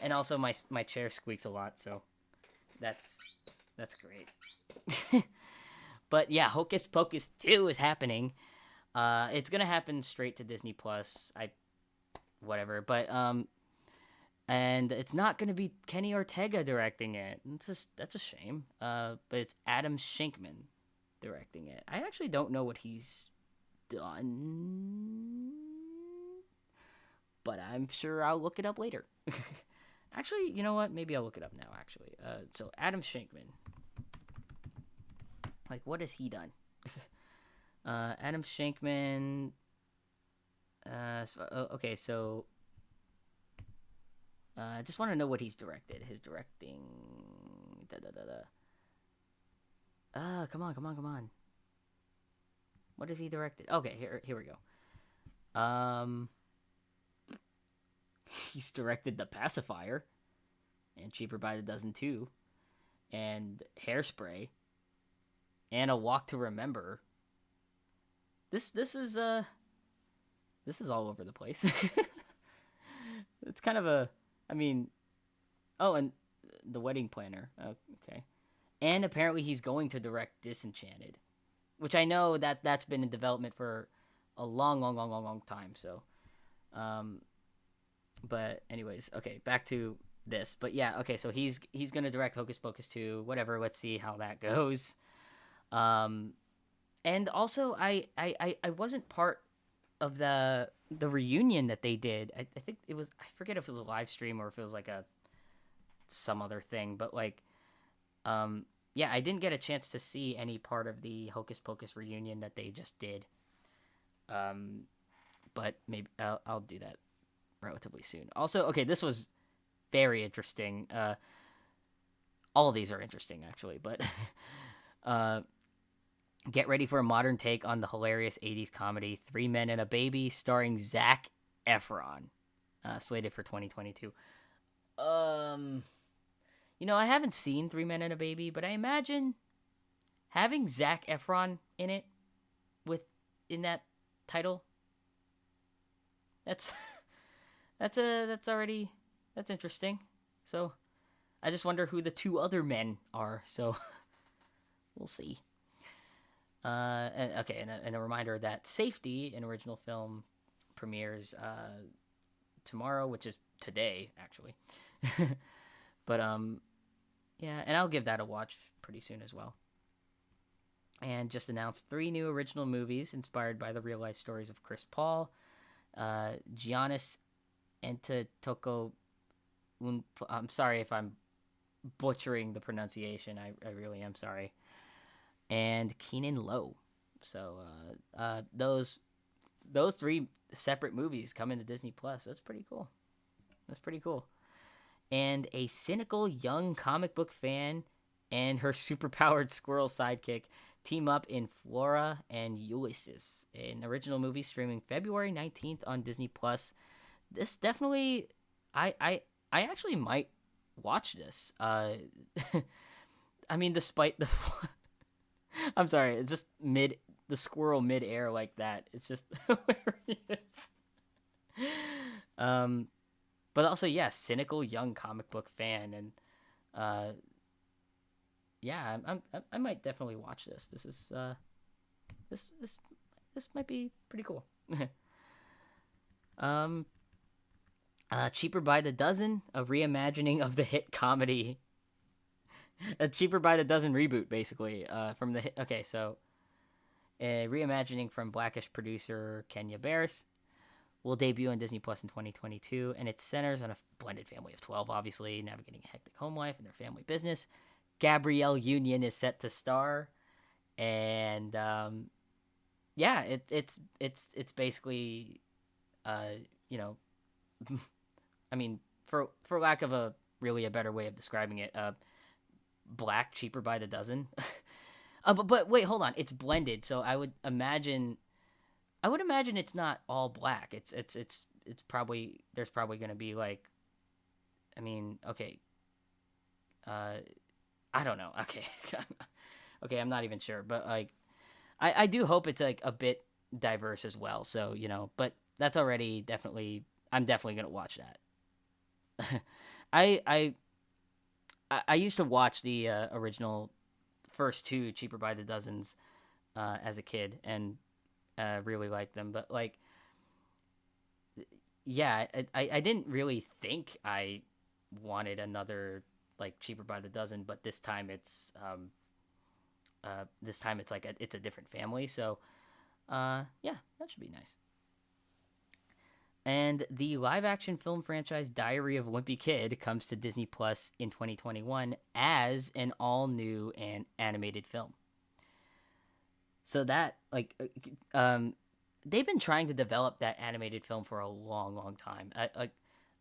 And also my chair squeaks a lot, so that's great. But yeah, Hocus Pocus 2 is happening. It's gonna happen straight to Disney Plus. But and it's not gonna be Kenny Ortega directing it. That's a shame. But it's Adam Shankman directing it. I actually don't know what he's done, but I'm sure I'll look it up later. Actually, you know what? Maybe I'll look it up now. Actually, so Adam Shankman. Like, what has he done? Adam Shankman. Okay, so I just want to know what he's directed. His directing. Come on. What has he directed? Okay, here we go. He's directed The Pacifier, and Cheaper by the Dozen 2, and Hairspray, and A Walk to Remember. This is all over the place. It's kind of and The Wedding Planner. Okay. And apparently he's going to direct Disenchanted, which I know that's been in development for a long time. So, but anyways, okay, back to this. But yeah, okay, so he's gonna direct Hocus Pocus 2, whatever. Let's see how that goes. And also I wasn't part of the reunion that they did. I think it was, I forget if it was a live stream or if it was like some other thing, but like, yeah, I didn't get a chance to see any part of the Hocus Pocus reunion that they just did. But maybe I'll do that relatively soon. Also, okay, this was very interesting. All of these are interesting, actually, but get ready for a modern take on the hilarious 80s comedy 3 Men and a Baby, starring Zac Efron, slated for 2022. I haven't seen 3 Men and a Baby, but I imagine having Zac Efron in it, in that title. That's that's interesting. So I just wonder who the two other men are. So we'll see. And a reminder that Safety, an original film, premieres tomorrow, which is today actually. But yeah, and I'll give that a watch pretty soon as well. And just announced 3 new original movies inspired by the real life stories of Chris Paul, Giannis Antetokounmpo. I'm sorry if I'm butchering the pronunciation. I really am sorry. And Keenan Lowe. So those 3 separate movies come into Disney Plus. That's pretty cool. And a cynical young comic book fan and her superpowered squirrel sidekick team up in Flora and Ulysses, an original movie streaming February 19th on Disney Plus. This definitely, I actually might watch this. I mean, despite the, I'm sorry, it's just the squirrel mid-air like that. It's just hilarious. But also, yeah, cynical young comic book fan, and yeah, I might definitely watch this. This is this might be pretty cool. Cheaper by the Dozen, a reimagining of the hit comedy. A Cheaper by the Dozen reboot, basically, from the hit. Okay, so a reimagining from Blackish producer Kenya Barris will debut on Disney Plus in 2022, and it centers on a blended family of 12, obviously, navigating a hectic home life and their family business. Gabrielle Union is set to star, and yeah, it's basically, you know, I mean, for lack of a better way of describing it, black Cheaper by the Dozen. But wait, hold on, it's blended, so I would imagine it's not all black. It's probably, there's probably gonna be like, I mean, okay, I don't know. Okay. Okay, I'm not even sure. But, like, I do hope it's, like, a bit diverse as well. So, you know, but that's already definitely, I'm definitely going to watch that. I used to watch the original first 2 Cheaper by the Dozens as a kid and really liked them. But, like, yeah, I didn't really think I wanted another, like, Cheaper by the Dozen, but this time it's like it's a different family. So yeah, that should be nice. And the live action film franchise Diary of a Wimpy Kid comes to Disney Plus in 2021 as an all new and animated film. So that, like, they've been trying to develop that animated film for a long time.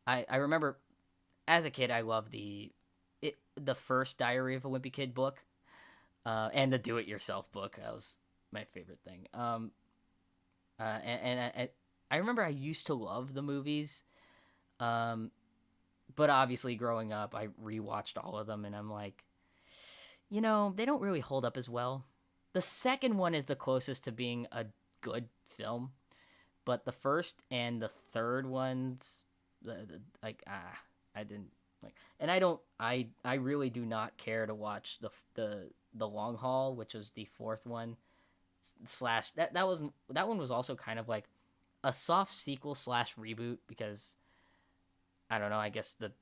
I remember as a kid I loved the first Diary of a Wimpy Kid book, and the Do It Yourself book. That was my favorite thing. And I remember I used to love the movies, but obviously growing up I rewatched all of them, and I'm like, you know, they don't really hold up as well. The second one is the closest to being a good film, but the first and the third ones, I didn't like, and I really do not care to watch the Long Haul, which was the fourth one. Slash that one was also kind of like a soft sequel slash reboot, because I don't know, I guess the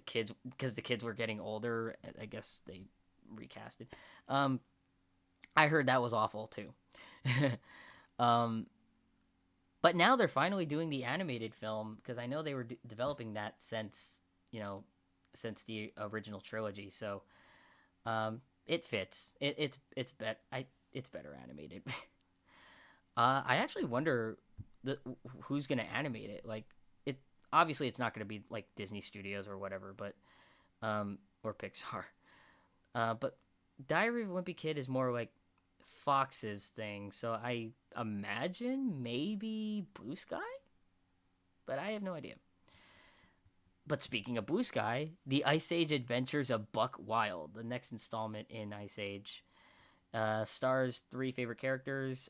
kids, because the kids were getting older, I guess they recasted. I heard that was awful too. But now they're finally doing the animated film, because I know they were developing that since the original trilogy. So it fits. It's better animated. I actually wonder who's gonna animate it. Like, it obviously it's not gonna be like Disney Studios or whatever, but or Pixar. But Diary of a Wimpy Kid is more like Fox's thing, so I imagine maybe Blue Sky, but I have no idea. But speaking of Blue Sky, the Ice Age Adventures of Buck Wild, the next installment in Ice Age, stars 3 favorite characters: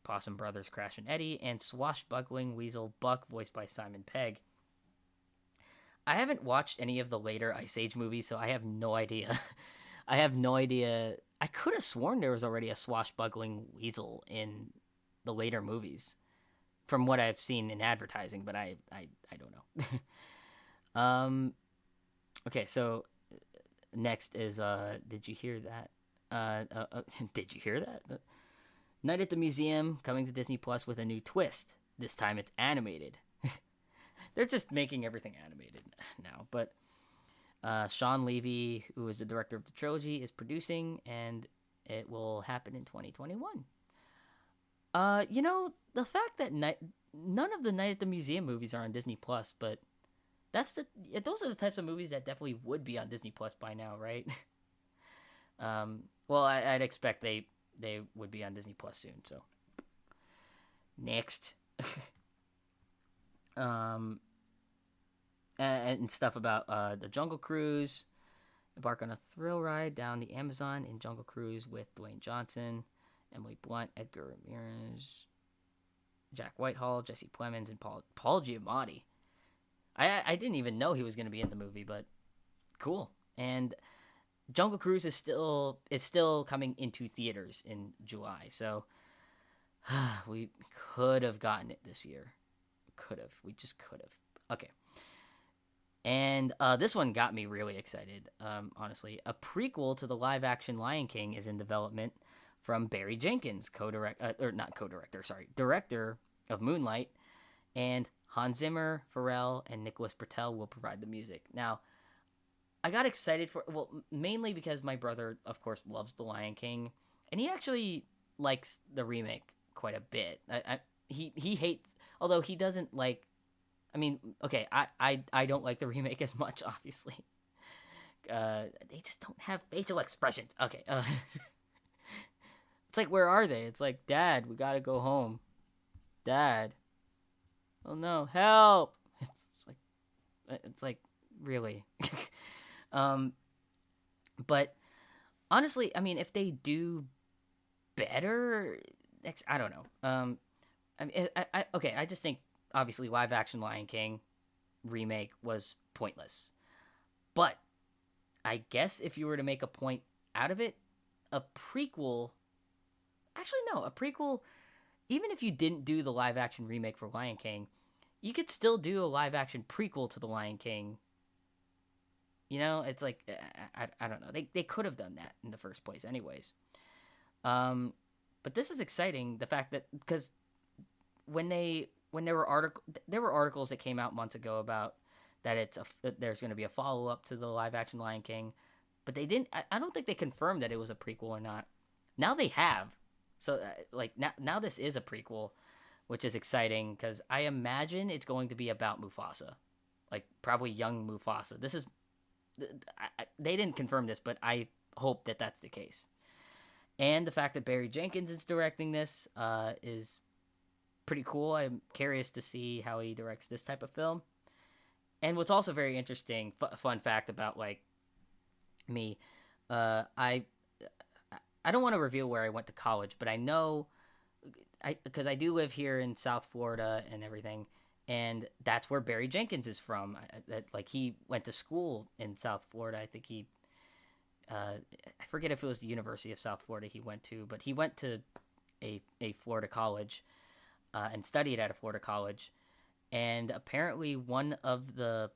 Possum Brothers Crash and Eddie, and Swashbuckling Weasel Buck, voiced by Simon Pegg. I haven't watched any of the later Ice Age movies, so I have no idea. I have no idea. I could have sworn there was already a swashbuckling weasel in the later movies, from what I've seen in advertising, but I don't know. Okay, so next is did you hear that? Did you hear that? Night at the Museum coming to Disney Plus with a new twist. This time it's animated. They're just making everything animated now. But Sean Levy, who is the director of the trilogy, is producing, and it will happen in 2021. The fact that none of the Night at the Museum movies are on Disney Plus, but those are the types of movies that definitely would be on Disney Plus by now, right? Well, I'd expect they would be on Disney Plus soon. So next. And stuff about the Jungle Cruise. Embark on a thrill ride down the Amazon in Jungle Cruise with Dwayne Johnson, Emily Blunt, Edgar Ramirez, Jack Whitehall, Jesse Plemons, and Paul Giamatti. I didn't even know he was going to be in the movie, but cool. And Jungle Cruise is still coming into theaters in July, so we could have gotten it this year. We just could have. Okay. And this one got me really excited, honestly. A prequel to the live-action Lion King is in development from Barry Jenkins, director of Moonlight, and Hans Zimmer, Pharrell, and Nicholas Britell will provide the music. Now, I got excited mainly because my brother, of course, loves the Lion King, and he actually likes the remake quite a bit. He hates, although he doesn't like. I mean, okay, I don't like the remake as much, obviously. They just don't have facial expressions. Okay. It's like, where are they? It's like, Dad, we gotta go home. Dad. Oh no, help! It's like, really. But honestly, I mean, if they do better, I don't know. I mean, I just think, obviously, live-action Lion King remake was pointless. But I guess if you were to make a point out of it, a prequel... Actually, no, a prequel... Even if you didn't do the live-action remake for Lion King, you could still do a live-action prequel to the Lion King. You know, it's like... I don't know. They could have done that in the first place anyways. But this is exciting, the fact that... Because when there were articles that came out months ago about that there's going to be a follow-up to the live-action Lion King, but they didn't. I don't think they confirmed that it was a prequel or not. Now they have, so now this is a prequel, which is exciting because I imagine it's going to be about Mufasa, like probably young Mufasa. This is they didn't confirm this, but I hope that that's the case. And the fact that Barry Jenkins is directing this is pretty cool. I'm curious to see how he directs this type of film. And what's also very interesting, fun fact about me, I don't want to reveal where I went to college, but I know, because I do live here in South Florida and everything, and that's where Barry Jenkins is from. He went to school in South Florida. I think I forget if it was the University of South Florida he went to, but he went to a Florida college. And studied at a Florida college, and apparently one of the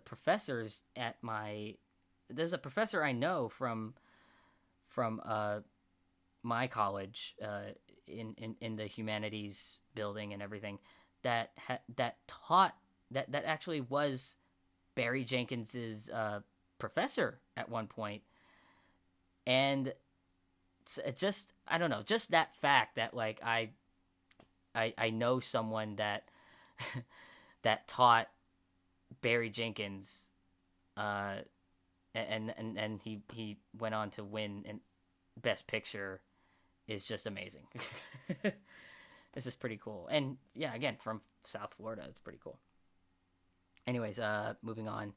professors at there's a professor I know from my college in the humanities building and everything that taught that actually was Barry Jenkins's professor at one point, and just I don't know, just that fact that I know someone that that taught Barry Jenkins, and he went on to win Best Picture is just amazing. This is pretty cool, and yeah, again from South Florida, it's pretty cool. Anyways, moving on.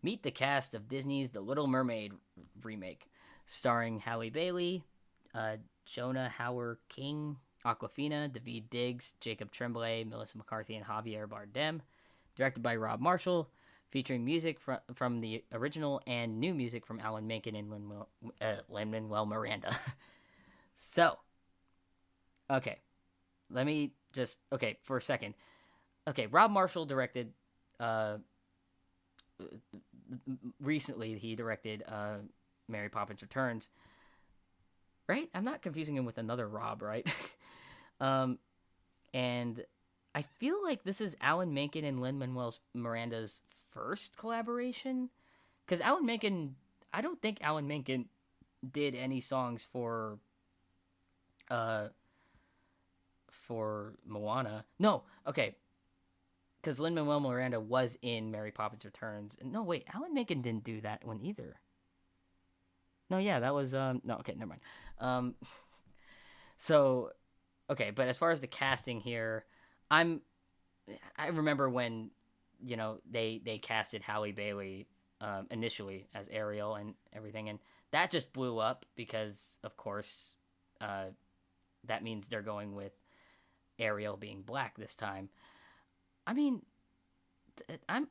Meet the cast of Disney's The Little Mermaid remake, starring Halle Bailey, Jonah Hauer King, Aquafina, David Diggs, Jacob Tremblay, Melissa McCarthy, and Javier Bardem. Directed by Rob Marshall, featuring music from the original and new music from Alan Menken and Lin-Manuel Miranda. So, okay, let me just, okay, for a second. Okay, Rob Marshall directed, recently he directed Mary Poppins Returns, right? I'm not confusing him with another Rob, right? And I feel like this is Alan Menken and Lin-Manuel Miranda's first collaboration, because I don't think Alan Menken did any songs for Moana. No, okay, because Lin-Manuel Miranda was in Mary Poppins Returns. No, wait, Alan Menken didn't do that one either. No, yeah, that was no, okay, never mind. So, okay, but as far as the casting here, I remember when, you know, they casted Halle Bailey initially as Ariel and everything, and that just blew up because, of course, that means they're going with Ariel being black this time. I mean, I'm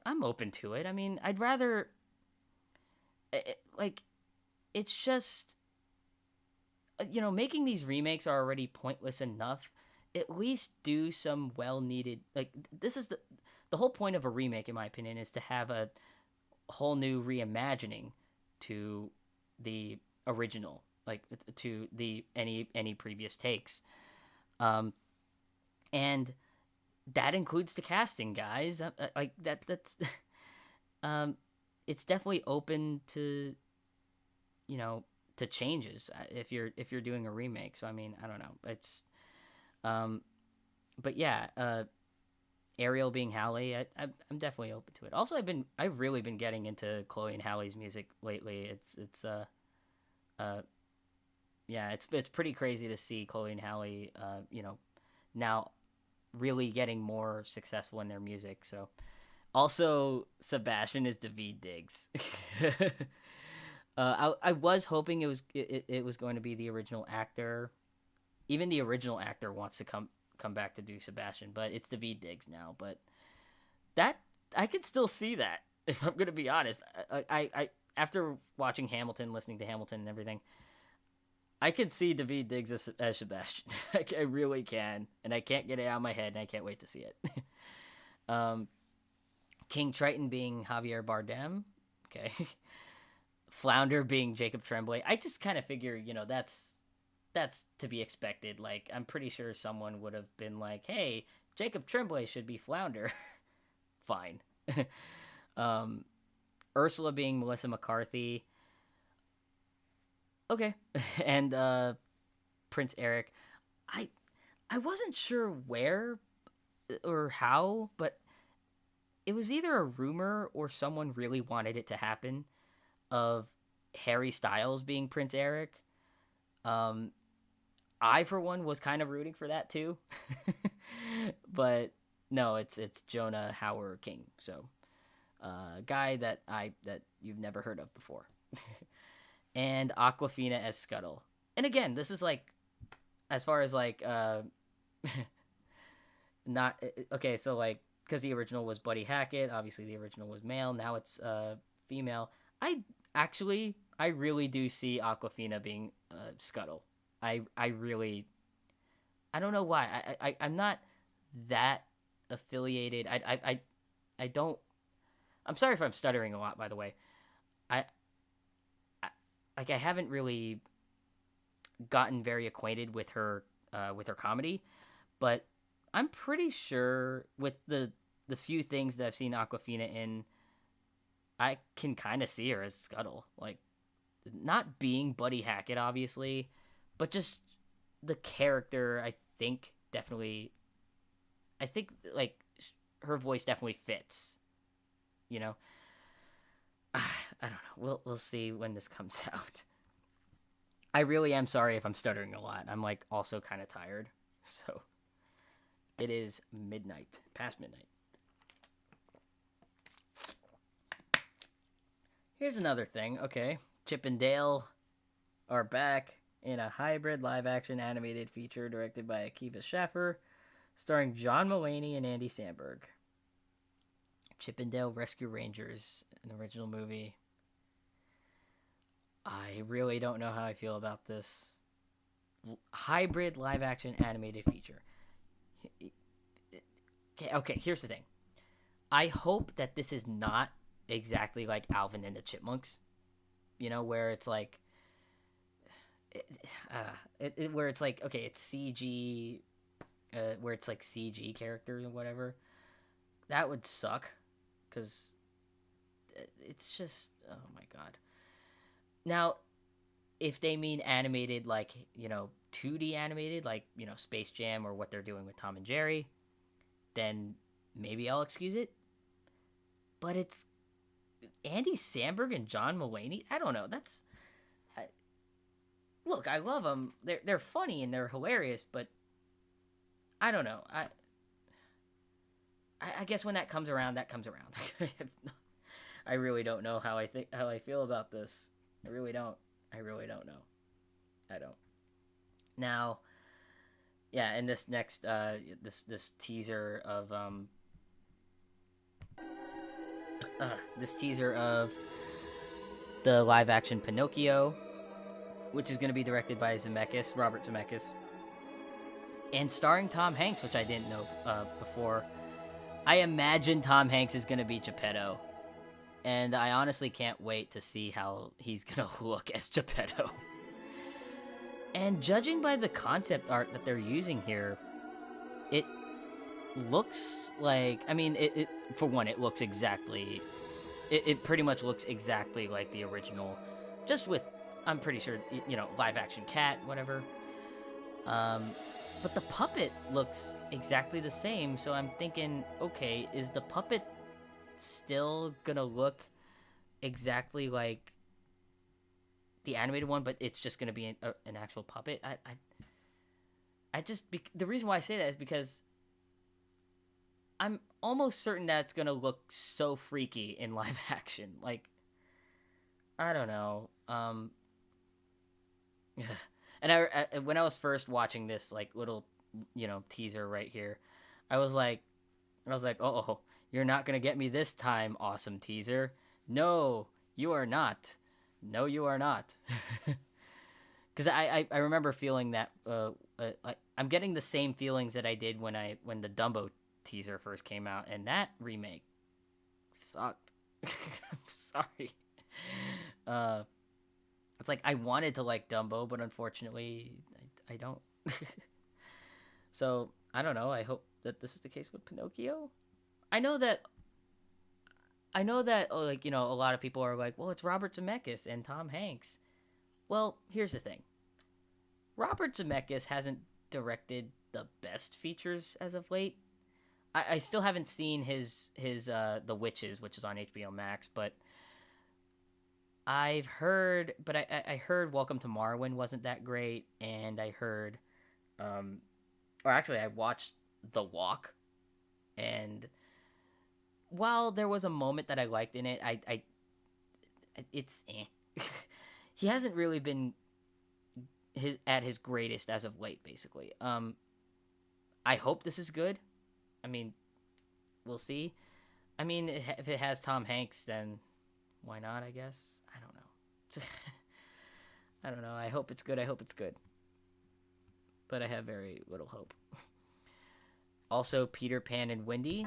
I'm open to it. I mean, I'd rather it's just, you know, making these remakes are already pointless enough. At least do some well-needed, like, this is the whole point of a remake, in my opinion, is to have a whole new reimagining to the original, like, to the any previous takes. And that includes the casting, guys. Like, that's it's definitely open to, you know, to changes if you're doing a remake. So I mean, I don't know. It's but yeah, Ariel being Halle, I'm definitely open to it. Also, I've really been getting into Chloe and Halle's music lately. Yeah, it's pretty crazy to see Chloe and Halle, you know, now really getting more successful in their music. So, also Sebastian is David Diggs. I was hoping it was going to be the original actor. Even the original actor wants to come back to do Sebastian, but it's David Diggs now. But that, I could still see that, if I'm gonna be honest. I after watching Hamilton, listening to Hamilton and everything, I could see David Diggs as Sebastian. I really can, and I can't get it out of my head, and I can't wait to see it. King Triton being Javier Bardem. Okay. Flounder being Jacob Tremblay. I just kind of figure, you know, that's to be expected. Like, I'm pretty sure someone would have been like, hey, Jacob Tremblay should be Flounder. Fine. Ursula being Melissa McCarthy. Okay. And Prince Eric. I wasn't sure where or how, but it was either a rumor or someone really wanted it to happen, of Harry Styles being Prince Eric. I, for one, was kind of rooting for that too. But no, it's Jonah Hauer King. So, guy that you've never heard of before. And Aquafina as Scuttle. And again, this is like, as far as like, not, okay, so like, because the original was Buddy Hackett, obviously the original was male, now it's female. I really do see Aquafina being Scuttle. I don't know why. I'm not that affiliated. I don't. I'm sorry if I'm stuttering a lot, by the way. I haven't really gotten very acquainted with her comedy, but I'm pretty sure with the few things that I've seen Aquafina in, I can kind of see her as Scuttle. Like, not being Buddy Hackett, obviously, but just the character, I think, like, her voice definitely fits, you know? I don't know. We'll see when this comes out. I really am sorry if I'm stuttering a lot. I'm, like, also kind of tired. So, it is midnight, past midnight. Here's another thing. Okay. Chip and Dale are back in a hybrid live-action animated feature directed by Akiva Schaffer, starring John Mulaney and Andy Samberg. Chippendale Rescue Rangers, an original movie. I really don't know how I feel about this hybrid live-action animated feature. Okay, here's the thing. I hope that this is not exactly like Alvin and the Chipmunks, where it's like, where it's like, okay, it's CG, where it's like CG characters and whatever. That would suck, because it's just, oh my god. Now, if they mean animated, like, 2D animated, like, Space Jam or what they're doing with Tom and Jerry, then maybe I'll excuse it. But it's Andy Samberg and John Mulaney. I don't know. Look, I love them. They're funny and they're hilarious, but I don't know. I guess when that comes around, that comes around. I really don't know how I feel about this. I really don't know. I don't. Now, yeah, and this next this teaser of the live action Pinocchio, which is going to be directed by Robert Zemeckis, and starring Tom Hanks, which I didn't know before. I imagine Tom Hanks is going to be Geppetto, and I honestly can't wait to see how he's going to look as Geppetto. And judging by the concept art that they're using here, it looks like, I mean, it for one, it looks exactly, it pretty much looks exactly like the original, just with, I'm pretty sure, live action cat, whatever. But the puppet looks exactly the same, so I'm thinking, okay, is the puppet still gonna look exactly like the animated one, but it's just gonna be an actual puppet? The reason why I say that is because I'm almost certain that it's gonna look so freaky in live action. Like, I don't know. And when I was first watching this, like, little, teaser right here, I was like, oh, you're not gonna get me this time, awesome teaser. No, you are not. No, you are not. Because I remember feeling that I'm getting the same feelings that I did when the Dumbo teaser first came out, and that remake sucked. I'm sorry. It's like I wanted to like Dumbo, but unfortunately I don't. So I don't know. I hope that this is the case with Pinocchio. I know that like, a lot of people are like, well, it's Robert Zemeckis and Tom Hanks. Well, here's the thing. Robert Zemeckis hasn't directed the best features as of late. I still haven't seen his The Witches, which is on HBO Max, but I heard Welcome to Marwin wasn't that great, and I heard or actually I watched The Walk, and while there was a moment that I liked in it, it's he hasn't really been at his greatest as of late, basically. I hope this is good. I mean, we'll see. I mean, if it has Tom Hanks, then why not, I guess? I don't know. I don't know. I hope it's good. But I have very little hope. Also, Peter Pan and Wendy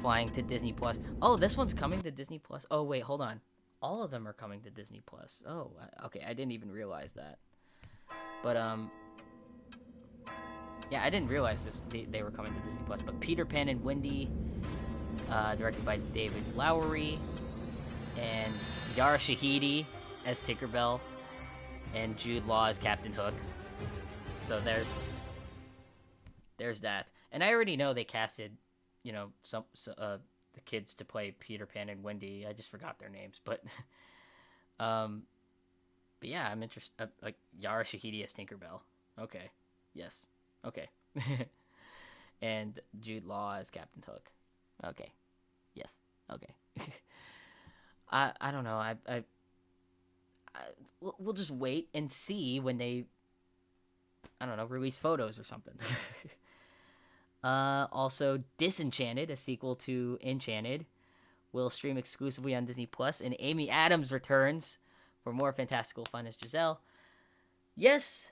flying to Disney Plus. Oh, this one's coming to Disney Plus. Oh, wait, hold on. All of them are coming to Disney Plus. Oh, okay. I didn't even realize that. But yeah, I didn't realize they were coming to Disney Plus. But Peter Pan and Wendy, directed by David Lowery, and Yara Shahidi as Tinkerbell, and Jude Law as Captain Hook. So there's that. And I already know they casted, some the kids to play Peter Pan and Wendy. I just forgot their names, but yeah, I'm interested. Like Yara Shahidi as Tinkerbell. Okay, yes, okay, and Jude Law as Captain Hook. Okay, yes, okay. I don't know. we'll just wait and see when they, I don't know, release photos or something. Also, Disenchanted, a sequel to Enchanted, will stream exclusively on Disney Plus, and Amy Adams returns for more fantastical fun as Giselle. Yes,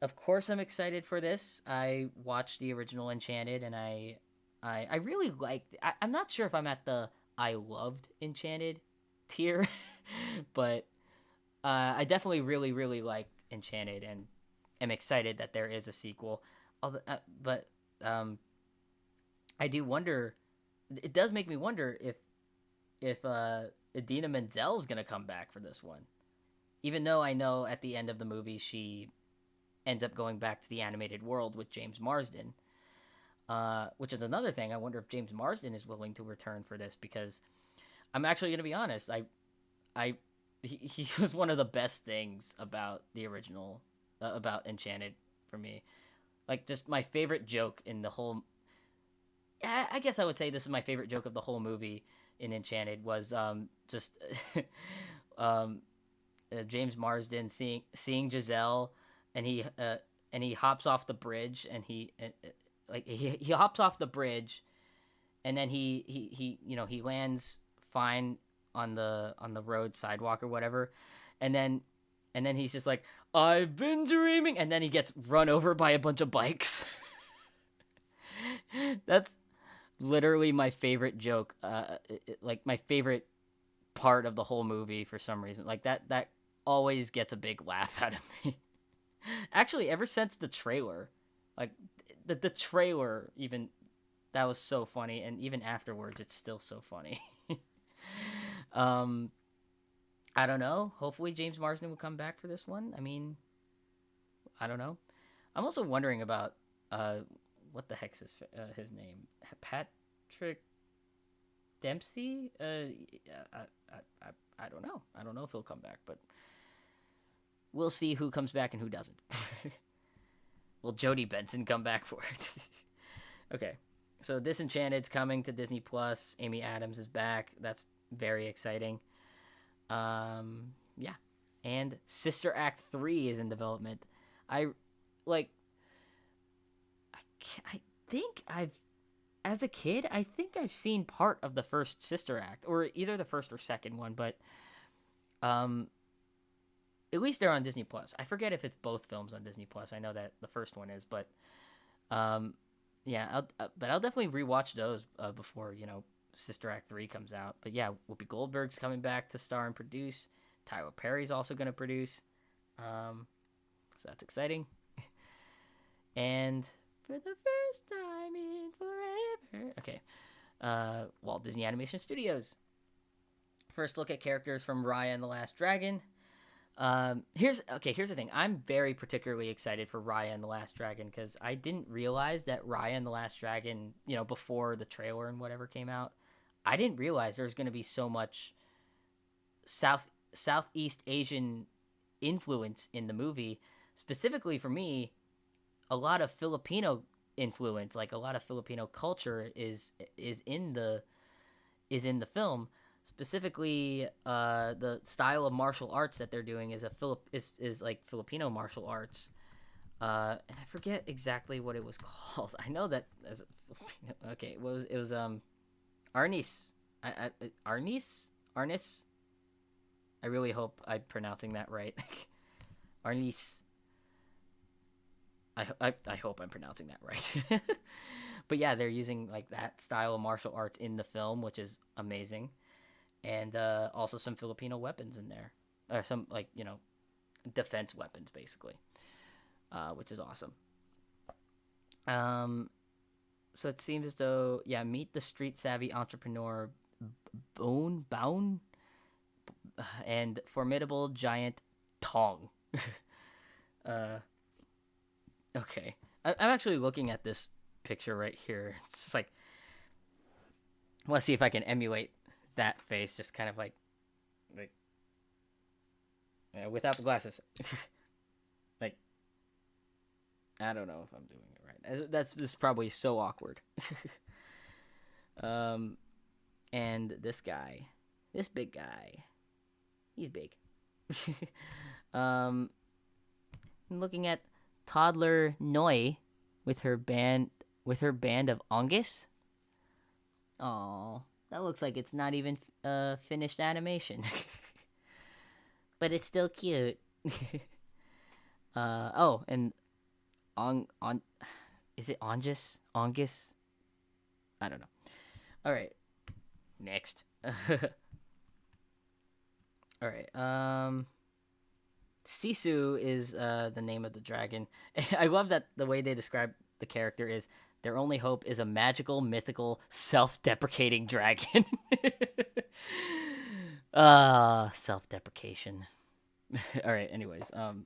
of course I'm excited for this. I watched the original Enchanted, and I really liked. I'm not sure if I'm at the I loved Enchanted tier, but I definitely really liked Enchanted, and am excited that there is a sequel. Although, but I do wonder. It does make me wonder if Idina Menzel's gonna come back for this one, even though I know at the end of the movie she ends up going back to the animated world with James Marsden, which is another thing. I wonder if James Marsden is willing to return for this, because I'm actually gonna be honest. He was one of the best things about the original, about Enchanted for me. Like, just my favorite joke in the whole. I guess I would say this is my favorite joke of the whole movie in Enchanted was just James Marsden seeing Giselle, and he hops off the bridge, and he hops off the bridge, and then he lands fine on the road sidewalk or whatever, and then he's just like, I've been dreaming, and then he gets run over by a bunch of bikes. That's literally my favorite joke, like my favorite part of the whole movie for some reason. Like that always gets a big laugh out of me. Actually, ever since the trailer, like the trailer, even that was so funny, and even afterwards it's still so funny. I don't know. Hopefully James Marsden will come back for this one. I mean, I don't know. I'm also wondering about what the heck's his name? Patrick Dempsey? I don't know. I don't know if he'll come back, but we'll see who comes back and who doesn't. Will Jodie Benson come back for it? Okay. So Disenchanted's coming to Disney Plus. Amy Adams is back. That's very exciting. Yeah. And Sister Act 3 is in development. I think as a kid, I think I've seen part of the first Sister Act, or either the first or second one, but at least they're on Disney Plus. I forget if it's both films on Disney Plus. I know that the first one is, but yeah, I'll definitely rewatch those before Sister Act 3 comes out. But yeah, Whoopi Goldberg's coming back to star and produce. Tyler Perry's also going to produce. So that's exciting. And for the first time in forever. Okay. Walt Disney Animation Studios. First look at characters from Raya and the Last Dragon. Here's the thing. I'm very particularly excited for Raya and the Last Dragon, because I didn't realize that Raya and the Last Dragon, before the trailer and whatever came out, I didn't realize there was going to be so much Southeast Asian influence in the movie. Specifically for me, a lot of Filipino influence, like a lot of Filipino culture is in the film. Specifically, the style of martial arts that they're doing is like Filipino martial arts, and I forget exactly what it was called. I know that as a Filipino. Okay, it was Arnis. Arnis. I really hope I'm pronouncing that right. Arnis. I hope I'm pronouncing that right. But yeah, they're using like that style of martial arts in the film, which is amazing. And also some Filipino weapons in there. Or some, defense weapons, basically. Which is awesome. So it seems as though, meet the street-savvy entrepreneur Baun and formidable giant Tong. Okay. I'm actually looking at this picture right here. It's just like, I want to see if I can emulate that face, just kind of like without the glasses. Like, I don't know if I'm doing it right. This is probably so awkward. And this big guy, he's big. um, looking at toddler Noi with her band of Ongus. Oh, that looks like it's not even finished animation, but it's still cute. Oh, and on is it Ongus? Ongus? I don't know. All right, next. All right. Sisu is the name of the dragon. I love that the way they describe the character is their only hope is a magical, mythical, self-deprecating dragon. Self-deprecation. All right. Anyways, um,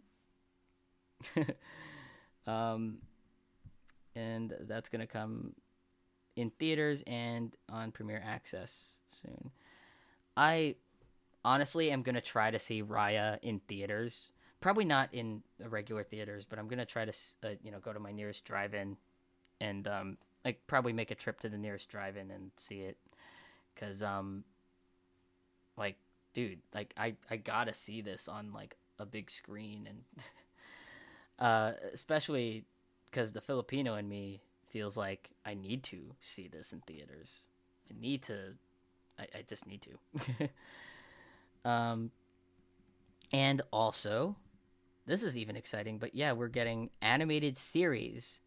and that's gonna come in theaters and on Premiere Access soon. I honestly am gonna try to see Raya in theaters. Probably not in the regular theaters, but I'm gonna try to go to my nearest drive-in and like probably make a trip to the nearest drive-in and see it, cause like dude, like I gotta see this on like a big screen, and especially because the Filipino in me feels like I need to see this in theaters. I just need to. And also, this is even exciting, but yeah, we're getting animated series,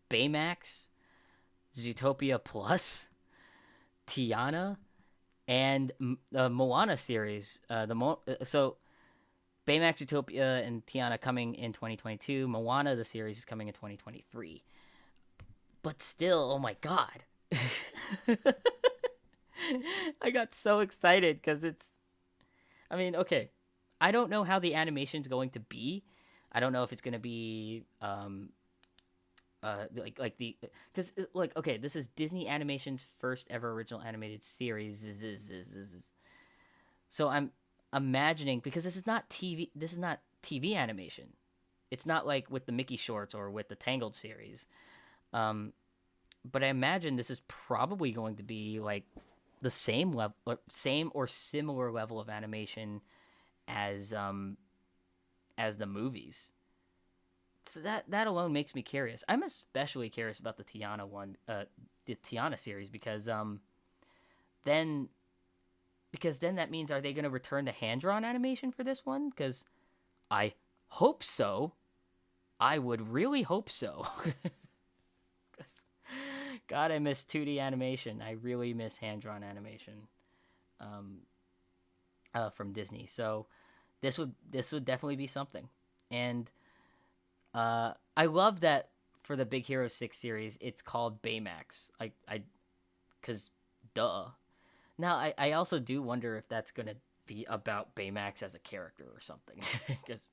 Baymax, Zootopia Plus, Tiana, and the Moana series. So Baymax, Zootopia, and Tiana coming in 2022. Moana, the series, is coming in 2023. But still, oh my god. I got so excited because I mean, okay. I don't know how the animation's going to be. I don't know if it's going to be because like okay, this is Disney Animation's first ever original animated series. So I'm imagining, because this is not TV animation. It's not like with the Mickey shorts or with the Tangled series. But I imagine this is probably going to be like the same or similar level of animation as the movies. So that alone makes me curious. I'm especially curious about the Tiana series, because then that means, are they going to return to hand-drawn animation for this one? Because I hope so. I would really hope so. God, I miss 2D animation. I really miss hand-drawn animation from Disney. So this would definitely be something. And I love that for the Big Hero 6 series, it's called Baymax. Because duh. Now, I also do wonder if that's going to be about Baymax as a character or something. Because,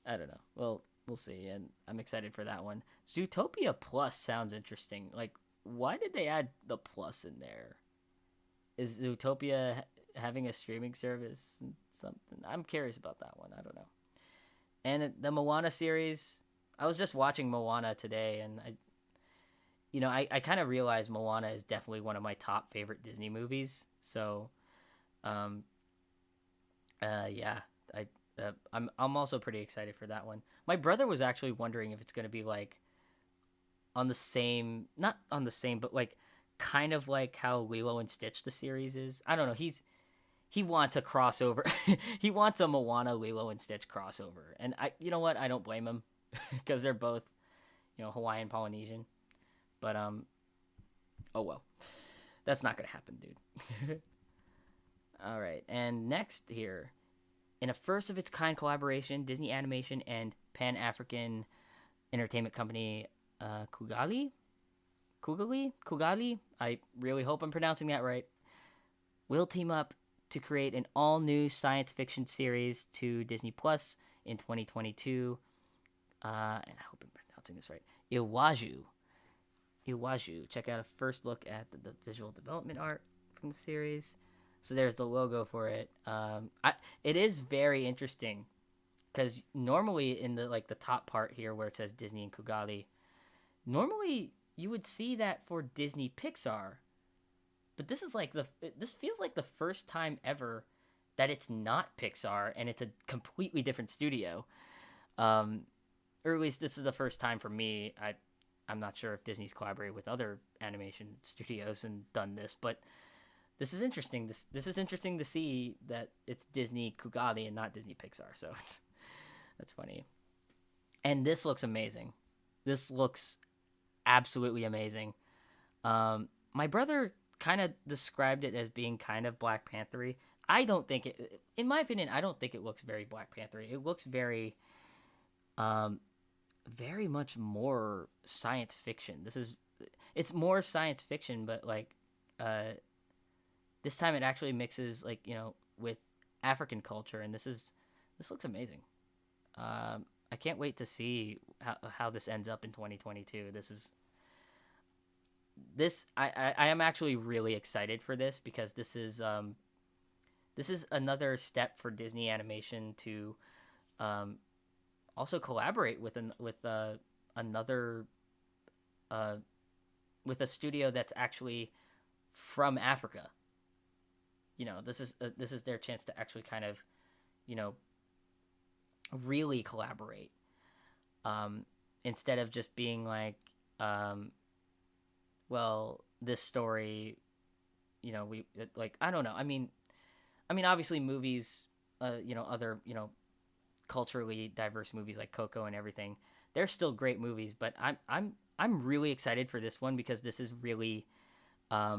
I don't know. Well, we'll see. And I'm excited for that one. Zootopia Plus sounds interesting. Like, why did they add the plus in there? Is Zootopia having a streaming service? Something? I'm curious about that one. I don't know. And the Moana series, I was just watching Moana today, and I kind of realized Moana is definitely one of my top favorite Disney movies. So, yeah, I'm also pretty excited for that one. My brother was actually wondering if it's going to be like on the same, not on the same, but like kind of like how Lilo and Stitch the series is. I don't know. He wants a crossover. He wants a Moana, Lilo and Stitch crossover, and you know what? I don't blame him, because they're both, Hawaiian Polynesian. But oh well, that's not gonna happen, dude. All right, and next here, in a first of its kind collaboration, Disney Animation and Pan African entertainment company Kugali. I really hope I'm pronouncing that right. Will team up to create an all-new science fiction series to Disney Plus in 2022. And I hope I'm pronouncing this right. Iwaju. Check out a first look at the visual development art from the series. So there's the logo for it. It is very interesting, because normally in the top part here where it says Disney and Kugali, normally you would see that for Disney Pixar. But this is this feels like the first time ever that it's not Pixar and it's a completely different studio. Or at least this is the first time for me. I'm not sure if Disney's collaborated with other animation studios and done this, but this is interesting. This is interesting to see that it's Disney Kugali and not Disney Pixar. So that's funny. And this looks amazing. This looks absolutely amazing. My brother kind of described it as being kind of Black Panther-y. I don't think it, in my opinion, I don't think it looks very Black Panther-y. It looks very, very much more science fiction. It's more science fiction, but like, this time it actually mixes like, with African culture, and this looks amazing. I can't wait to see how this ends up in 2022. I am actually really excited for this because this is another step for Disney Animation to also collaborate with another with a studio that's actually from Africa. This is their chance to actually kind of, really collaborate, instead of just being like, well, this story, we like, I don't know. I mean, obviously movies, other, culturally diverse movies like Coco and everything, they're still great movies, but I'm really excited for this one because this is really, I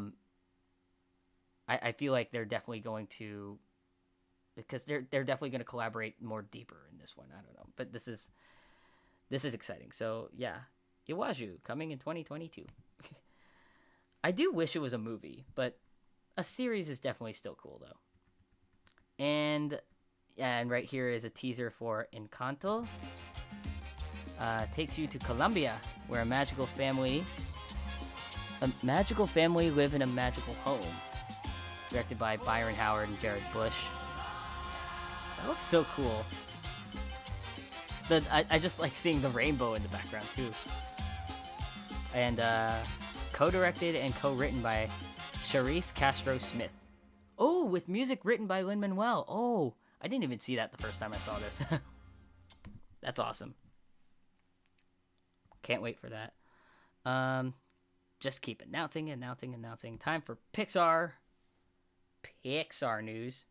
feel like they're definitely going to, because they're definitely going to collaborate more deeper in this one. I don't know, but this is exciting. So yeah, Iwaju coming in 2022. I do wish it was a movie, but a series is definitely still cool though. And right here is a teaser for Encanto. Takes you to Colombia, where a magical family live in a magical home. Directed by Byron Howard and Jared Bush. That looks so cool. I just like seeing the rainbow in the background too. And co-directed and co-written by Charisse Castro-Smith. Oh, with music written by Lin-Manuel. Oh, I didn't even see that the first time I saw this. That's awesome. Can't wait for that. Just keep announcing. Time for Pixar news.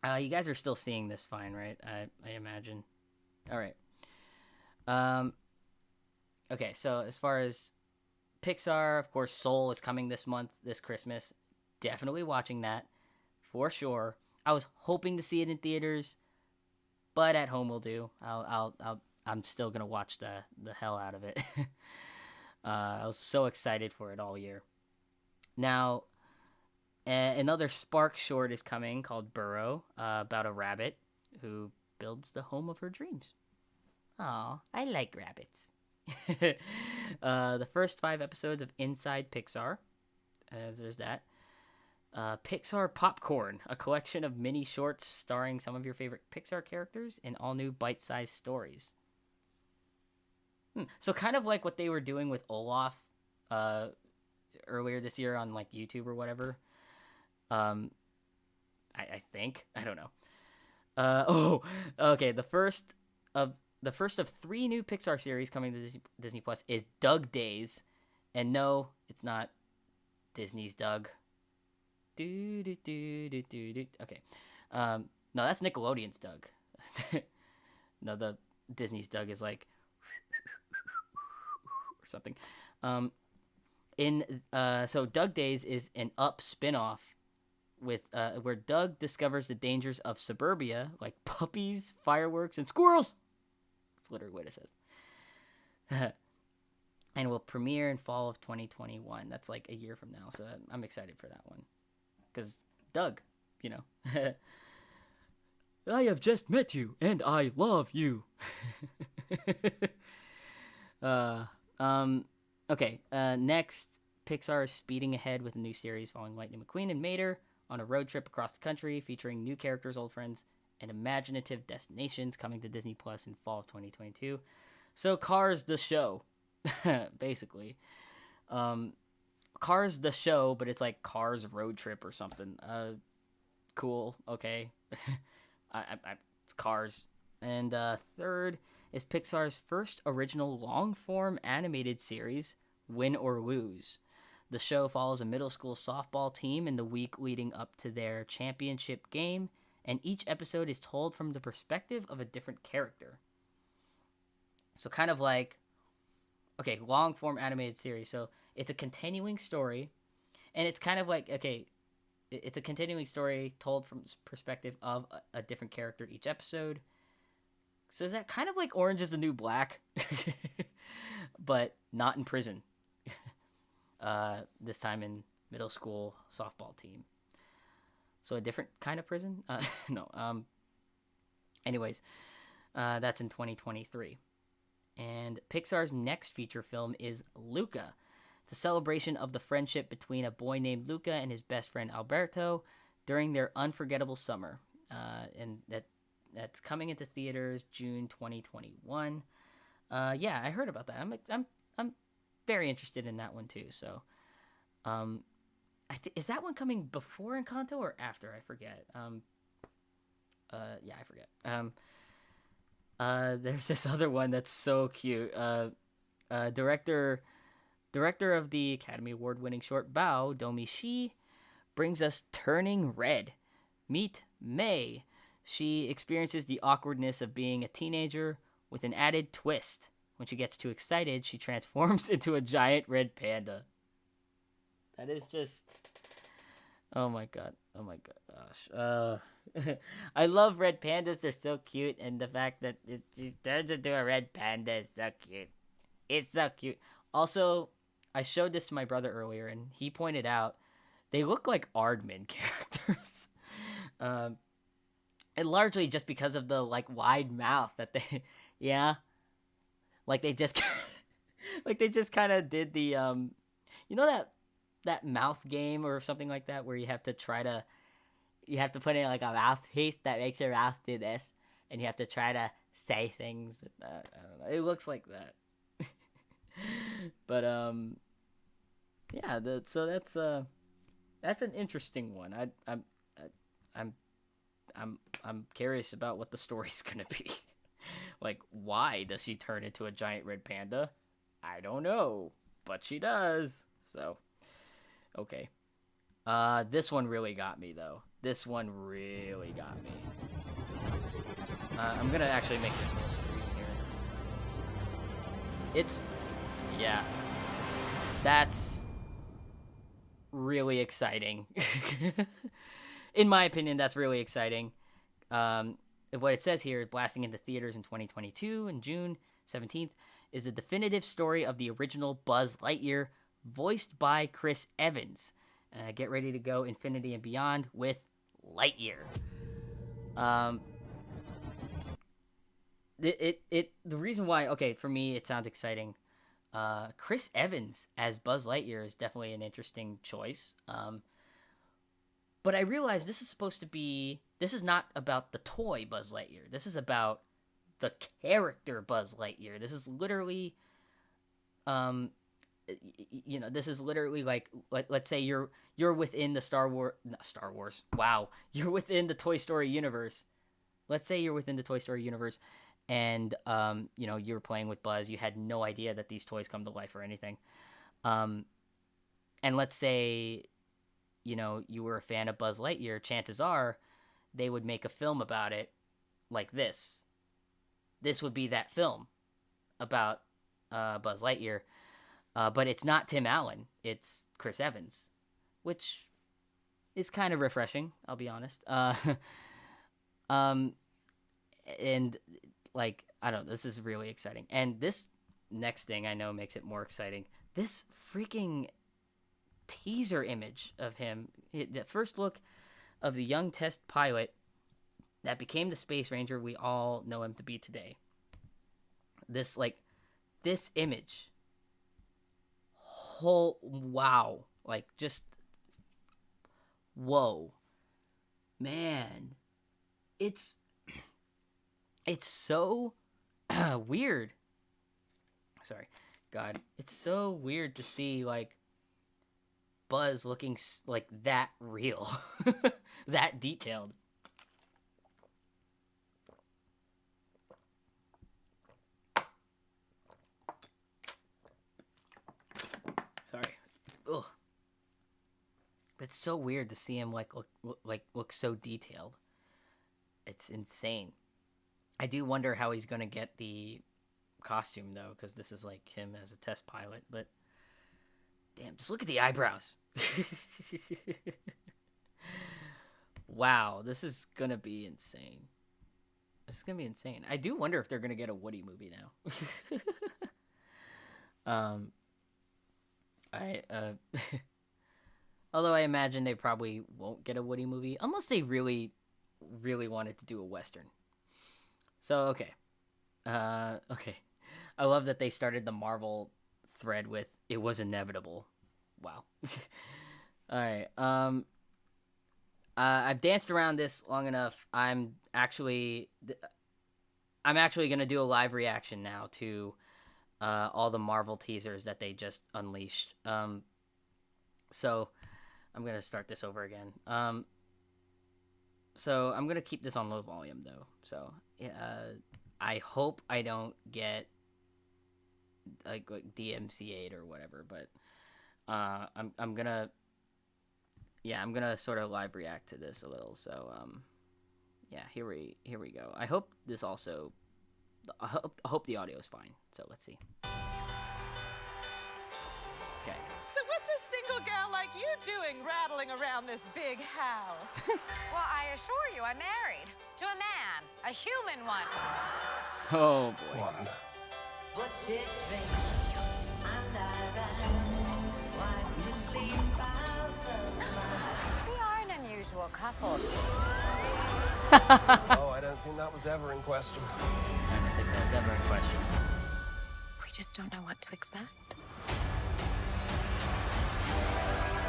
You guys are still seeing this fine, right? I imagine. All right. Okay, so as far as Pixar, of course, Soul is coming this Christmas. Definitely watching that for sure. I was hoping to see it in theaters, but at home will do. I'm still gonna watch the hell out of it. I was so excited for it all year. Now, another Spark short is coming called Burrow, about a rabbit who builds the home of her dreams. Aw, I like rabbits. The first 5 episodes of Inside Pixar, as there's that. Pixar Popcorn, a collection of mini shorts starring some of your favorite Pixar characters in all new bite-sized stories. So kind of like what they were doing with Olaf earlier this year on like YouTube or whatever. I think. I don't know. Okay. The first of 3 new Pixar series coming to Disney Plus is Doug Days. And no, it's not Disney's Doug. Okay. No, that's Nickelodeon's Doug. No, the Disney's Doug is like or something. So Doug Days is an Up spinoff with where Doug discovers the dangers of suburbia, like puppies, fireworks, and squirrels. That's literally what it says. And will premiere in fall of 2021. That's like a year from now, so I'm excited for that one. Because Doug, I have just met you, and I love you. Okay, next, Pixar is speeding ahead with a new series following Lightning McQueen and Mater on a road trip across the country, featuring new characters, old friends, and imaginative destinations coming to Disney Plus in fall of 2022. So Cars the show, basically. Cars the show, but it's like Cars road trip or something. cool. Okay. It's Cars. And third is Pixar's first original long-form animated series, Win or Lose. The show follows a middle school softball team in the week leading up to their championship game, and each episode is told from the perspective of a different character. So kind of like, okay, long-form animated series. So it's a continuing story, and it's kind of like, okay, it's a continuing story told from the perspective of a different character each episode. So is that kind of like Orange is the New Black, but not in prison? This time in middle school softball team. So a different kind of prison? No. Anyways, that's in 2023. And Pixar's next feature film is Luca. It's a celebration of the friendship between a boy named Luca and his best friend Alberto during their unforgettable summer. And that's coming into theaters June 2021. Yeah, I heard about that. I'm very interested in that one too. So, is that one coming before Encanto or after? I forget. Yeah, I forget. There's this other one that's so cute. Director of the Academy Award-winning short Bao Domishi brings us Turning Red. Meet May. She experiences the awkwardness of being a teenager with an added twist. When she gets too excited, she transforms into a giant red panda. That is just... Oh my god. Oh my gosh. I love red pandas. They're so cute. And the fact that it just turns into a red panda is so cute. It's so cute. Also, I showed this to my brother earlier, and he pointed out they look like Aardman characters. And largely just because of the, like, wide mouth that they... Yeah. Like, they just... like, they just kind of did the, You know that mouth game or something like that where you have to try to... You have to put in, like, a mouthpiece that makes your mouth do this, and you have to try to say things with that. I don't know. It looks like that. But, yeah, so that's an interesting one. I'm curious about what the story's gonna be. Like, why does she turn into a giant red panda? I don't know, but she does. So, okay. This one really got me, though. This one really got me. I'm gonna actually make this full screen here. Yeah. That's really exciting. In my opinion, that's really exciting. What it says here, blasting into theaters in 2022 in June 17th, is a definitive story of the original Buzz Lightyear, voiced by Chris Evans. Get ready to go infinity and beyond with Lightyear. The reason why, okay, for me, it sounds exciting. Chris Evans as Buzz Lightyear is definitely an interesting choice. But I realize this is not about the toy Buzz Lightyear. This is about the character Buzz Lightyear. This is literally, this is literally like, let's say you're within the Star Wars. Wow. You're within the Toy Story universe. Let's say you're within the Toy Story universe and, you were playing with Buzz. You had no idea that these toys come to life or anything. And let's say, you were a fan of Buzz Lightyear, chances are they would make a film about it like this. This would be that film about Buzz Lightyear. But it's not Tim Allen. It's Chris Evans, which is kind of refreshing, I'll be honest. And, like, I don't know, this is really exciting. And this next thing I know makes it more exciting. This freaking teaser image of him, the first look of the young test pilot that became the Space Ranger we all know him to be today. This image. Oh, wow. Like, just, whoa. Man. It's so weird. Sorry. God. It's so weird to see, like, Buzz looking like that real, that detailed. Sorry. Ugh. It's so weird to see him look so detailed. It's insane. I do wonder how he's gonna get the costume though, because this is like him as a test pilot. But damn, just look at the eyebrows. Wow, this is gonna be insane. This is gonna be insane. I do wonder if they're gonna get a Woody movie now. Although I imagine they probably won't get a Woody movie unless they really, really wanted to do a Western. So okay. Okay. I love that they started the Marvel thread with "It was inevitable." Wow. All right. I've danced around this long enough. I'm actually gonna do a live reaction now to all the Marvel teasers that they just unleashed. So I'm gonna start this over again. So I'm gonna keep this on low volume though. So I hope I don't get like DMCA'd or whatever, but I'm gonna sort of live react to this a little. So yeah, here we go. I hope this also I hope the audio is fine. So let's see. Okay. So what's a single gal like you doing rattling around this big house? Well, I assure you, I'm married to a man, a human one. Oh boy. Wanda. What's it raining? And I ran. Why you sleep out the night? We are an unusual couple. Oh, I don't think that was ever in question. I don't think that was ever in question. We just don't know what to expect.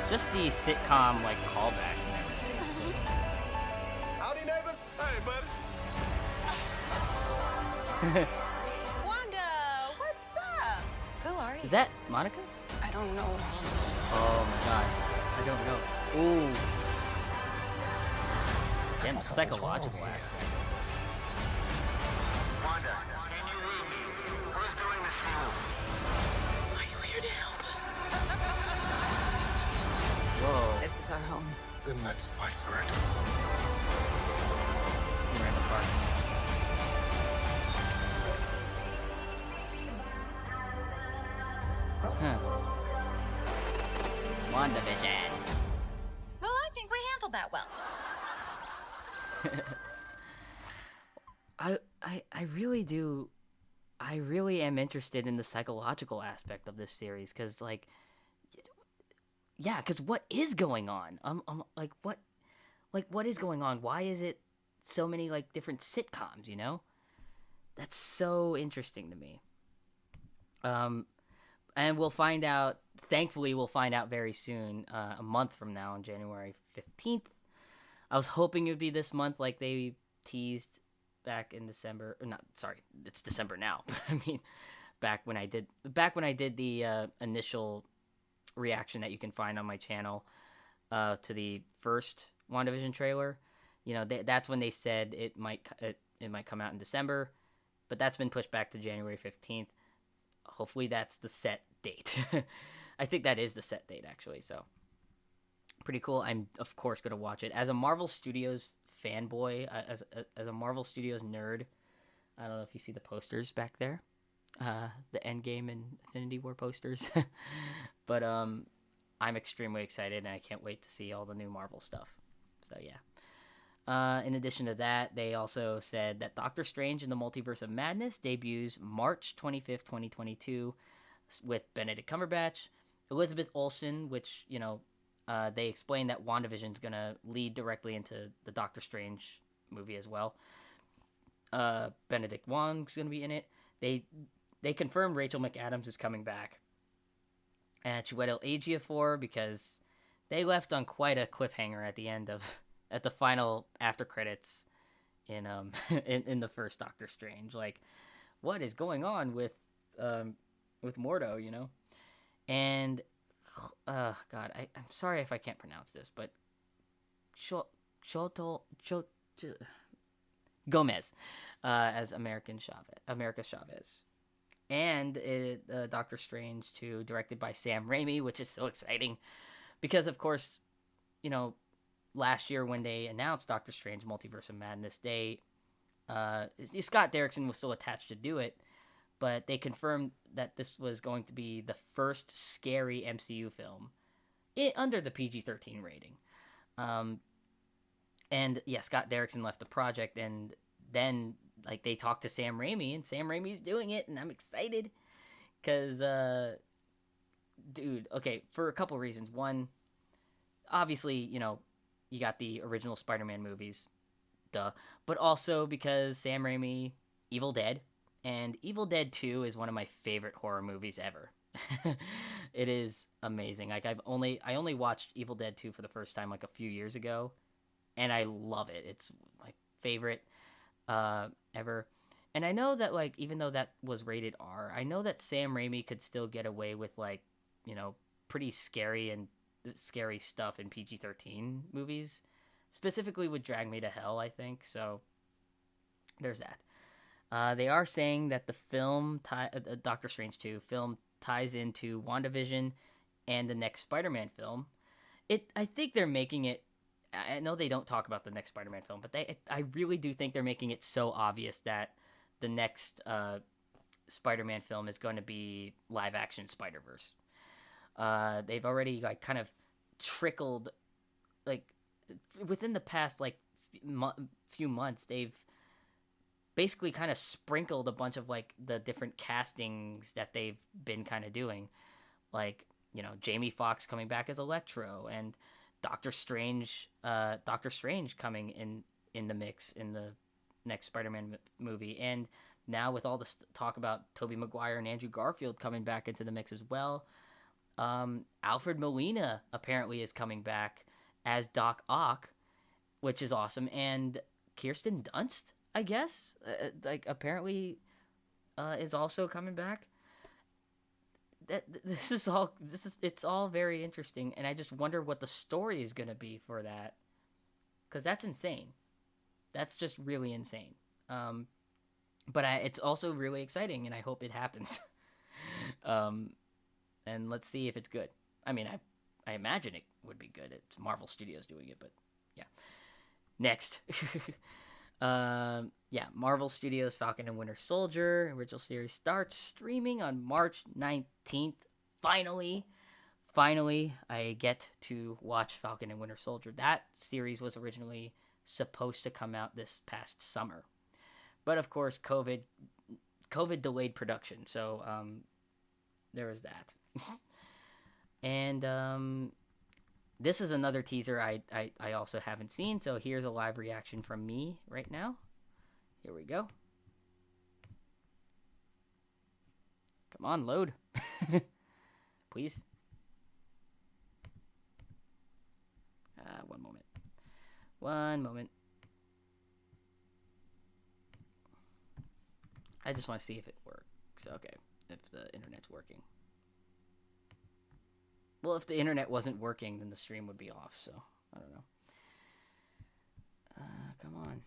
Just the sitcom like callbacks and everything. So. Howdy, neighbors. Hey, bud. Wanda, what's up? Who are you? Is that Monica? I don't know. Oh my god. I don't know. Ooh. Damn, the psychological aspect of this. Wanda, can you read me? Who's doing this to you? Are you here to help us? Whoa. This is our home. Then let's fight for it. We're in the park. Huh. WandaVision. Well, I think we handled that well. I really do. I really am interested in the psychological aspect of this series because, like, yeah, because what is going on? Like what is going on? Why is it so many like different sitcoms? You know, that's so interesting to me. And we'll find out. Thankfully, we'll find out very soon. A month from now, on January 15th. I was hoping it would be this month, like they teased back in December. Or not, sorry, it's December now. But I mean, back when I did the initial reaction that you can find on my channel to the first WandaVision trailer. You know, that's when they said it might come out in December, but that's been pushed back to January 15th. Hopefully, that's the set date. I think that is the set date, actually. So, pretty cool. I'm, of course, going to watch it. As a Marvel Studios fanboy, as a Marvel Studios nerd, I don't know if you see the posters back there. The Endgame and Infinity War posters. But I'm extremely excited, and I can't wait to see all the new Marvel stuff. So, yeah. In addition to that, they also said that Doctor Strange in the Multiverse of Madness debuts March 25th, 2022 with Benedict Cumberbatch, Elizabeth Olsen, which, you know, they explained that WandaVision's going to lead directly into the Doctor Strange movie as well. Benedict Wong's going to be in it. They confirmed Rachel McAdams is coming back. And Chiwetel Ejiofor, because they left on quite a cliffhanger at the end of... at the final after credits in in the first Doctor Strange. Like, what is going on with Mordo, you know? And God, I'm sorry if I can't pronounce this, but Gomez as America Chavez. And Doctor Strange 2, directed by Sam Raimi, which is so exciting because, of course, you know, last year when they announced Doctor Strange Multiverse of Madness, Scott Derrickson was still attached to do it, but they confirmed that this was going to be the first scary MCU film under the PG-13 rating. And yeah, Scott Derrickson left the project, and then like they talked to Sam Raimi, and Sam Raimi's doing it, and I'm excited because, dude, okay, for a couple reasons. One, obviously, you know, you got the original Spider-Man movies, duh, but also because Sam Raimi, Evil Dead, and Evil Dead 2 is one of my favorite horror movies ever. It is amazing. Like I only watched Evil Dead 2 for the first time like a few years ago, and I love it. It's my favorite ever. And I know that, like, even though that was rated R, I know that Sam Raimi could still get away with, like, you know, pretty scary stuff in PG-13 movies, specifically with Drag Me to Hell, I think. So there's that. They are saying that the film Doctor Strange 2 film ties into WandaVision and the next Spider-Man film. I think they're making it. I know they don't talk about the next Spider-Man film, but I really do think they're making it so obvious that the next Spider-Man film is going to be live-action Spider-Verse. They've already like kind of trickled, like within the past like few months, they've basically kind of sprinkled a bunch of like the different castings that they've been kind of doing, like, you know, Jamie Foxx coming back as Electro, and Doctor Strange coming in the mix in the next Spider-Man movie, and now with all this talk about Tobey Maguire and Andrew Garfield coming back into the mix as well, Alfred Molina apparently is coming back as Doc Ock, which is awesome, and Kirsten Dunst, I guess, apparently is also coming back. It's all very interesting, and I just wonder what the story is going to be for that, because that's insane. That's just really insane. But it's also really exciting, and I hope it happens. And let's see if it's good. I mean, I imagine it would be good. It's Marvel Studios doing it, but yeah. Next. Marvel Studios' Falcon and Winter Soldier original series starts streaming on March 19th. Finally, I get to watch Falcon and Winter Soldier. That series was originally supposed to come out this past summer, but of course, COVID delayed production. So there was that. And this is another teaser I also haven't seen, so here's a live reaction from me right now. Here we go. Come on, load. Please. One moment. I just want to see if it works. Okay, if the internet's working. Well, if the internet wasn't working, then the stream would be off, so I don't know. Come on.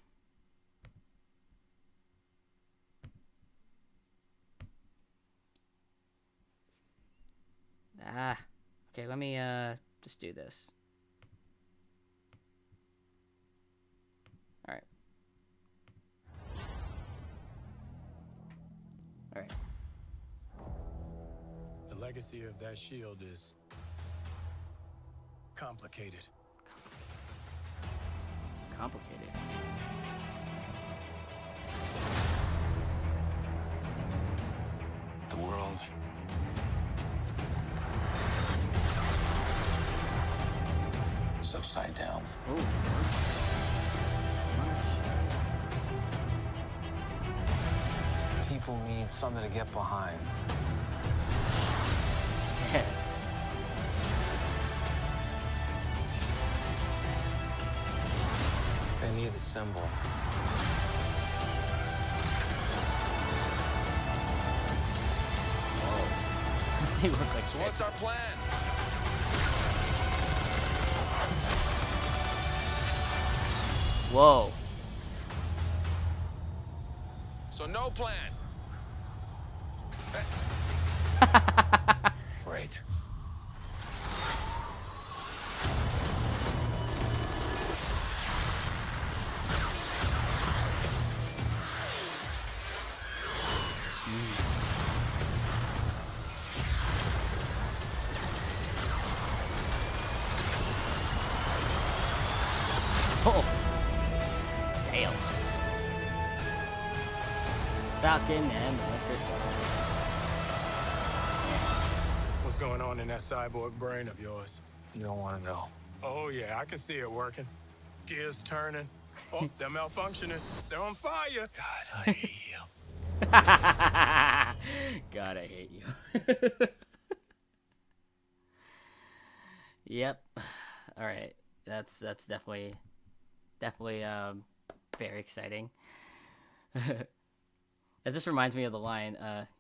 Okay, let me just do this. Alright. Alright. The legacy of that shield is complicated. Complicated. The world is upside down. Ooh. People need something to get behind. They need the symbol. They look like so what's our plan? Whoa. So no plan. Great. Oh. Damn. Falcon and the Winter Soldier. What's going on in that cyborg brain of yours? You don't want to know. Oh, yeah, I can see it working. Gears turning. Oh, they're malfunctioning. They're on fire. God, I hate you. God, I hate you. Yep. All right. That's definitely very exciting. That just reminds me of the line,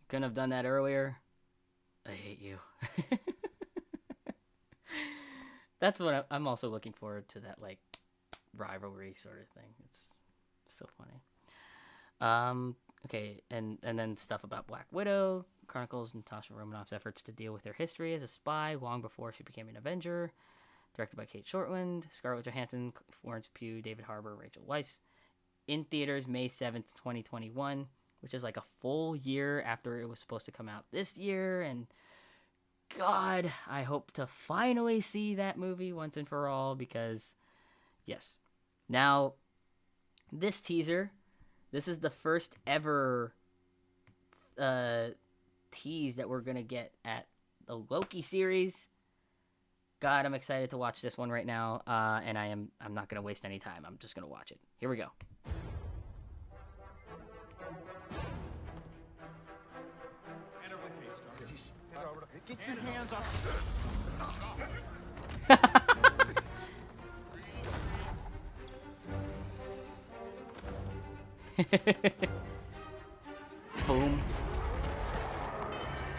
couldn't have done that earlier. I hate you. That's what I'm also looking forward to, that like rivalry sort of thing. It's so funny. Okay, and then stuff about Black Widow chronicles Natasha Romanoff's efforts to deal with her history as a spy long before she became an Avenger. Directed by Kate Shortland, Scarlett Johansson, Florence Pugh, David Harbour, Rachel Weisz. In theaters May 7th, 2021, which is like a full year after it was supposed to come out this year. And God, I hope to finally see that movie once and for all, because yes. Now, this teaser, this is the first ever tease that we're going to get at the Loki series. God, I'm excited to watch this one right now, and I'm not going to waste any time. I'm just going to watch it. Here we go. Get your hands off. Boom.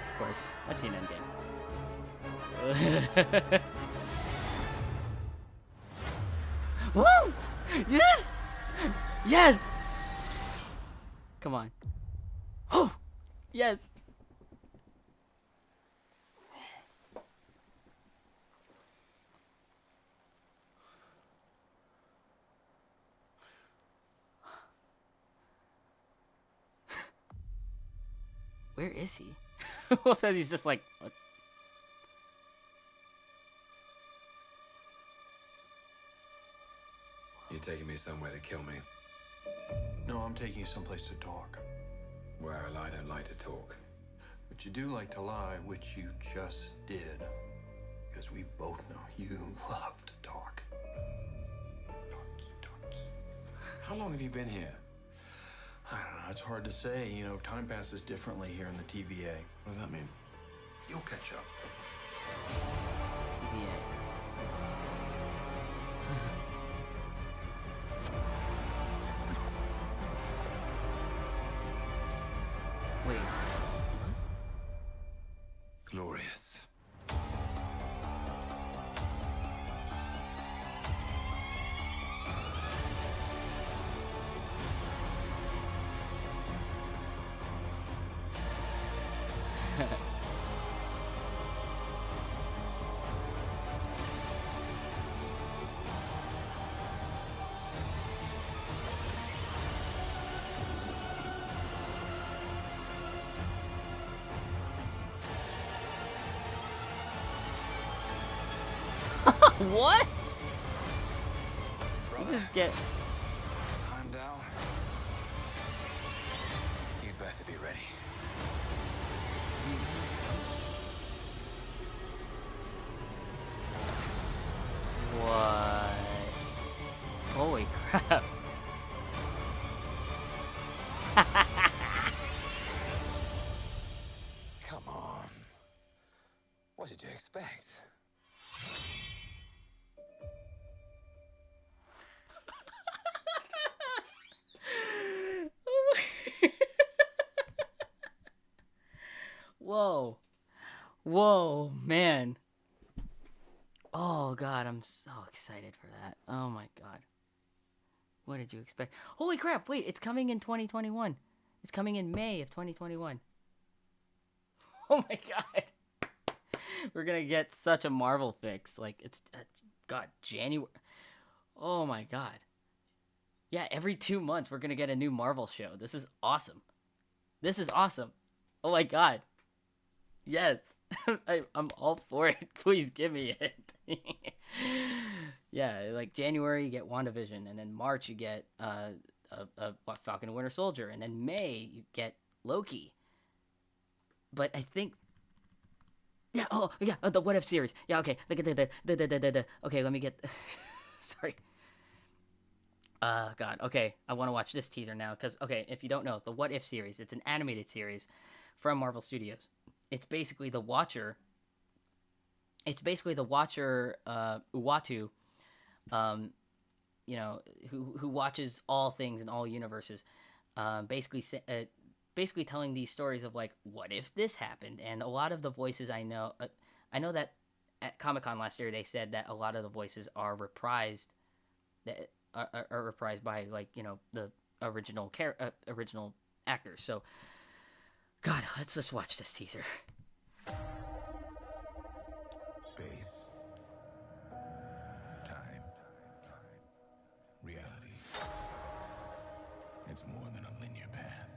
Of course, I've seen Endgame. Woo! Yes! Yes! Come on. Oh! Yes! Where is he? Well, he's just like, what? You're taking me somewhere to kill me. No, I'm taking you someplace to talk. Well, I don't like to talk. But you do like to lie, which you just did. Because we both know you love to talk. Talky. How long have you been here? I don't know, it's hard to say. You know, time passes differently here in the TVA. What does that mean? You'll catch up. TVA. Wait. Glorious. What? You just get... Heimdall. You better be ready. What? Holy crap. Come on. What did you expect? Whoa. Whoa, man. Oh, God, I'm so excited for that. Oh, my God. What did you expect? Holy crap! Wait, it's coming in 2021. It's coming in May of 2021. Oh my god. We're gonna get such a Marvel fix. Like, it's... God, January... Oh my god. Yeah, every 2 months we're gonna get a new Marvel show. This is awesome. This is awesome. Oh my god. Yes. I'm all for it. Please give me it. Yeah, like January you get WandaVision, and then March you get Falcon and Winter Soldier, and then May you get Loki. But I think... Yeah, oh, yeah, the What If series. Yeah, okay. Okay, let me get... Sorry. God, okay. I want to watch this teaser now, because, okay, if you don't know, the What If series, it's an animated series from Marvel Studios. It's basically the Watcher... Uatu, you know, who watches all things in all universes, basically telling these stories of, like, what if this happened? And a lot of the voices I know that at Comic-Con last year they said that a lot of the voices are reprised, that are reprised by, like, you know, the original actors. So, God, let's just watch this teaser. Space. Time. Reality. It's more than a linear path.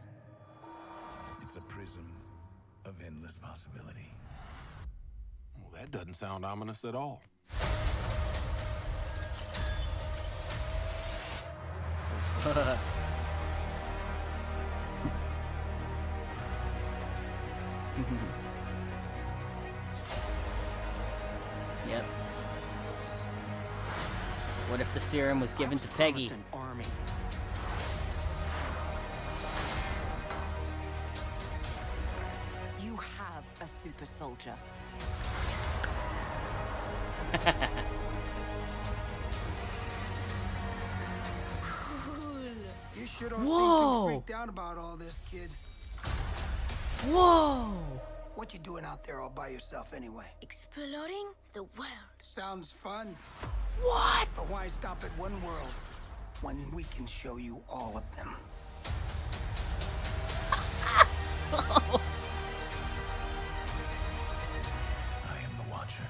It's a prism of endless possibility. Well, that doesn't sound ominous at all. Yep. What if the serum was given to Peggy? An army. You have a super soldier. You sure don't Whoa. seem too freaked out about all this, kid. Whoa! What you doing out there all by yourself anyway? Exploring the world. Sounds fun. What? But why stop at one world when we can show you all of them? I am the Watcher.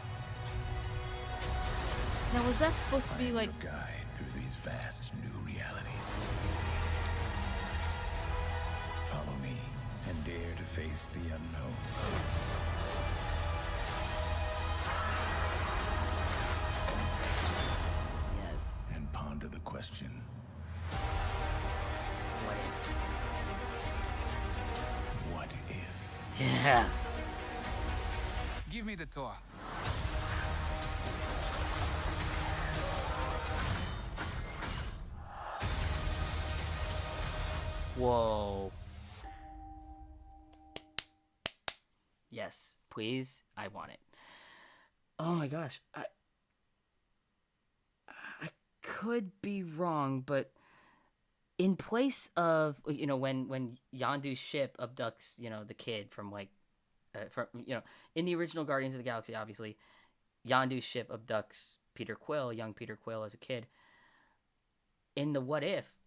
Now, was that supposed to be like... Your guide through these vast new realities. Follow me and dare to face the unknown. Yes. And ponder the question. What if? What if? Yeah. Give me the tour. Whoa. Yes, please. I want it. Oh my gosh. I could be wrong, but in place of, you know, when Yondu's ship abducts, you know, the kid from, like, from, you know, in the original Guardians of the Galaxy, obviously, Yondu's ship abducts Peter Quill, young Peter Quill as a kid. In the what if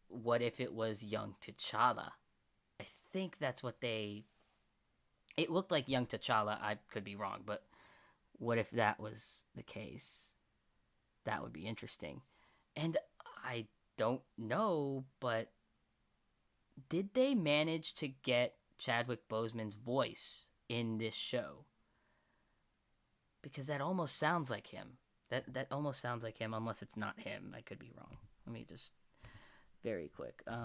it was young T'Challa? I think that's what they... It looked like young T'Challa. I could be wrong, but what if that was the case? That would be interesting. And I don't know, but did they manage to get Chadwick Boseman's voice in this show? Because that almost sounds like him. That almost sounds like him, unless it's not him. I could be wrong. Let me just... Very quick. Just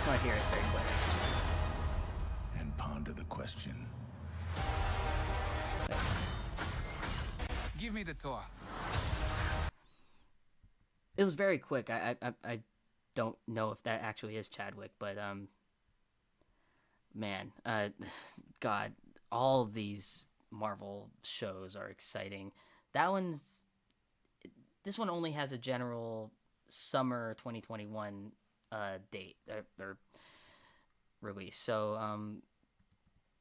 want to hear it very quick. And ponder the question. Give me the tour. It was very quick. I don't know if that actually is Chadwick, but man, God, all these Marvel shows are exciting. This one only has a general summer 2021 date or release. So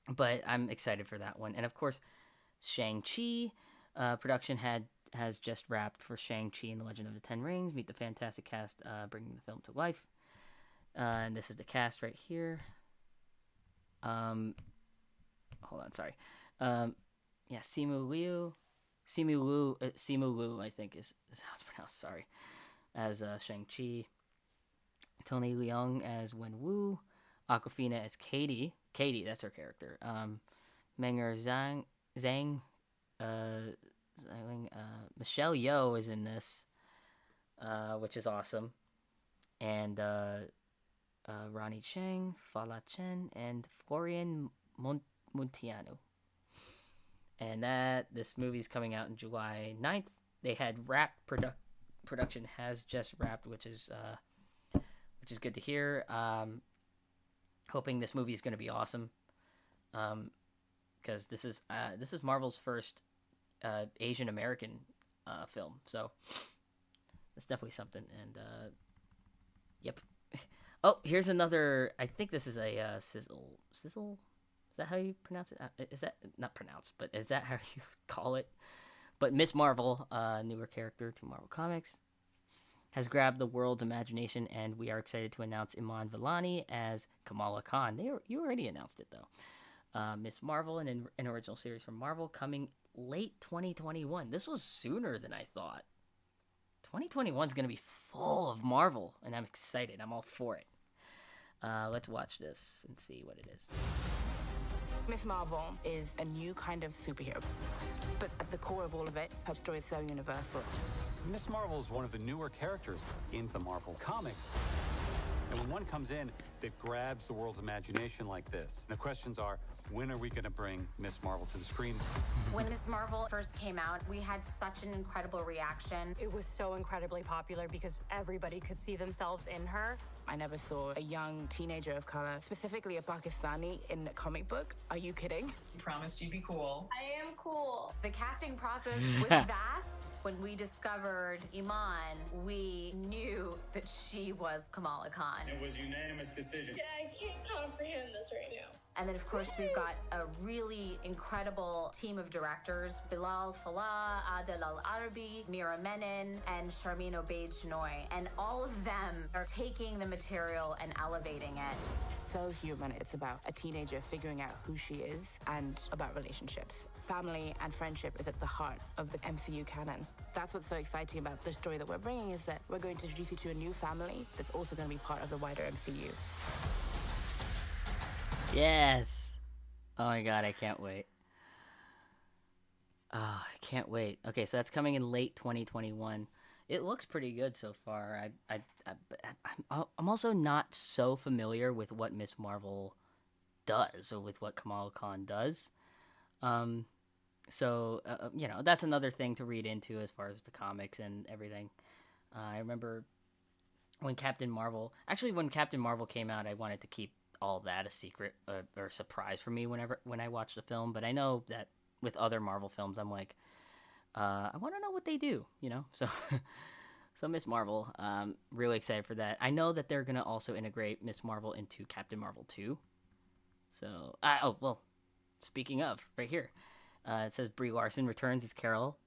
but I'm excited for that one. And of course, Shang-Chi, Production has just wrapped for Shang-Chi and the Legend of the Ten Rings. Meet the fantastic cast bringing the film to life. And this is the cast right here. Hold on, sorry. Yeah, Simu Liu, I think is how it's pronounced. Sorry, as Shang-Chi. Tony Leung as Wen Wu. Aquafina as Katie. Katie, that's her character. Menger Zhang. Michelle Yeoh is in this, which is awesome. And Ronnie Chang, Fala Chen, and Florian Montiano. And this movie's coming out on July 9th. They had wrapped production has just wrapped, which is good to hear. Hoping this movie is going to be awesome. Because this is Marvel's first Asian American film, so it's definitely something. And yep. Oh, here's another. I think this is a sizzle. Is that how you pronounce it? Is that not pronounced? But is that how you call it? But Miss Marvel, newer character to Marvel Comics, has grabbed the world's imagination, and we are excited to announce Iman Vellani as Kamala Khan. You already announced it though. Miss Marvel, an original series from Marvel, coming late 2021. This was sooner than I thought. 2021 is going to be full of Marvel, and I'm excited. I'm all for it. Let's watch this and see what it is. Miss Marvel is a new kind of superhero, but at the core of all of it, her story is so universal. Miss Marvel is one of the newer characters in the Marvel comics. And when one comes in that grabs the world's imagination like this, the questions are, when are we going to bring Miss Marvel to the screen? When Miss Marvel first came out, we had such an incredible reaction. It was so incredibly popular because everybody could see themselves in her. I never saw a young teenager of color, specifically a Pakistani, in a comic book. Are you kidding? You promised you'd be cool. I am cool. The casting process was vast. When we discovered Iman, we knew that she was Kamala Khan. It was a unanimous decision. Yeah, I can't comprehend this right now. And then, of course, we've got a really incredible team of directors. Bilal Fallah, Adel Al-Arabi, Mira Menon, and Sharmeen Obaid-Chinoy. And all of them are taking the material and elevating it. So human. It's about a teenager figuring out who she is and about relationships. Family and friendship is at the heart of the MCU canon. That's what's so exciting about the story that we're bringing, is that we're going to introduce you to a new family that's also going to be part of the wider MCU. Yes. Oh my god, I can't wait. Oh, I can't wait. Okay, so that's coming in late 2021. It looks pretty good so far. I'm also not so familiar with what Miss Marvel does, or with what Kamala Khan does. So that's another thing to read into as far as the comics and everything. I remember when Captain Marvel came out, I wanted to keep all that a secret or a surprise for me when I watched the film. But I know that with other Marvel films, I'm like, I want to know what they do, So, so Miss Marvel, really excited for that. I know that they're gonna also integrate Miss Marvel into Captain Marvel 2. So, speaking of, right here, it says Brie Larson returns as Carol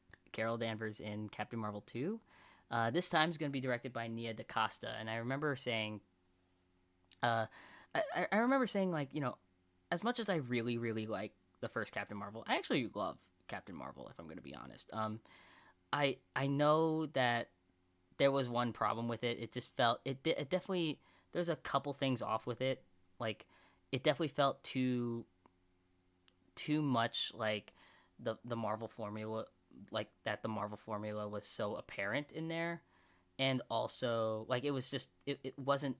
Danvers in Captain Marvel 2. This time is going to be directed by Nia DaCosta, and I remember saying, I remember saying, like, as much as I really, really like the first Captain Marvel, I actually love Captain Marvel, if I'm going to be honest. I know that there was one problem with it. It just felt, it definitely, there's a couple things off with it. Like, it definitely felt too much like the Marvel formula, like that the Marvel formula was so apparent in there. And also, like, it was just, it wasn't,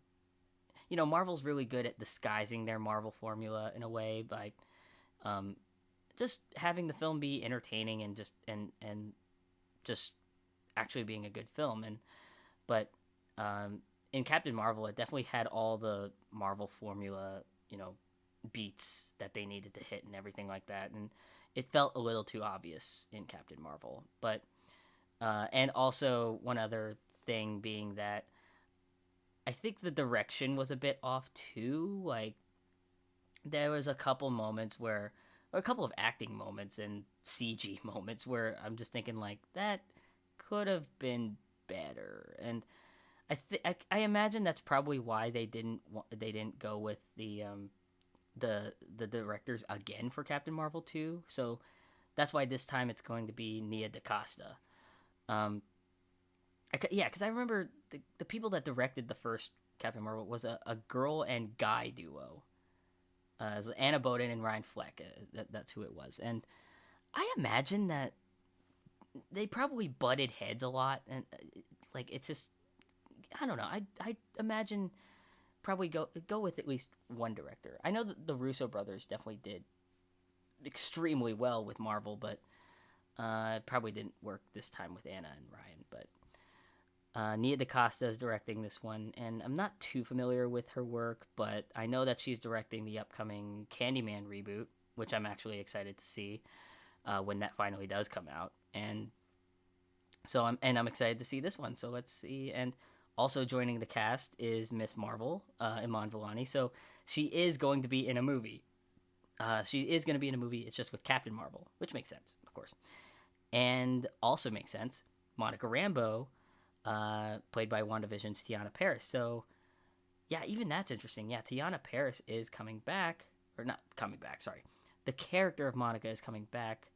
Marvel's really good at disguising their Marvel formula in a way by just having the film be entertaining and just actually being a good film. But in Captain Marvel, it definitely had all the Marvel formula, beats that they needed to hit and everything like that. And it felt a little too obvious in Captain Marvel. But and also one other thing being that I think the direction was a bit off too. Like, there was a couple moments where a couple of acting moments and CG moments where I'm just thinking like that could have been better. And I imagine that's probably why they didn't go with the directors again for Captain Marvel 2. So that's why this time it's going to be Nia DaCosta. Because I remember the people that directed the first Captain Marvel was a girl and guy duo. It was Anna Boden and Ryan Fleck. That's who it was. And I imagine that they probably butted heads a lot. And like, it's just, I don't know. I imagine probably go with at least one director. I know that the Russo brothers definitely did extremely well with Marvel, but it probably didn't work this time with Anna and Ryan. But Nia DaCosta is directing this one, and I'm not too familiar with her work, but I know that she's directing the upcoming Candyman reboot, which I'm actually excited to see when that finally does come out. And so I'm excited to see this one. So let's see. And also joining the cast is Miss Marvel, Iman Vellani. So she is going to be in a movie. It's just with Captain Marvel, which makes sense, of course. And also makes sense, Monica Rambeau, played by WandaVision's Tiana Paris. So, yeah, even that's interesting. Yeah, Tiana Paris is coming back. Or not coming back, sorry. The character of Monica is coming back,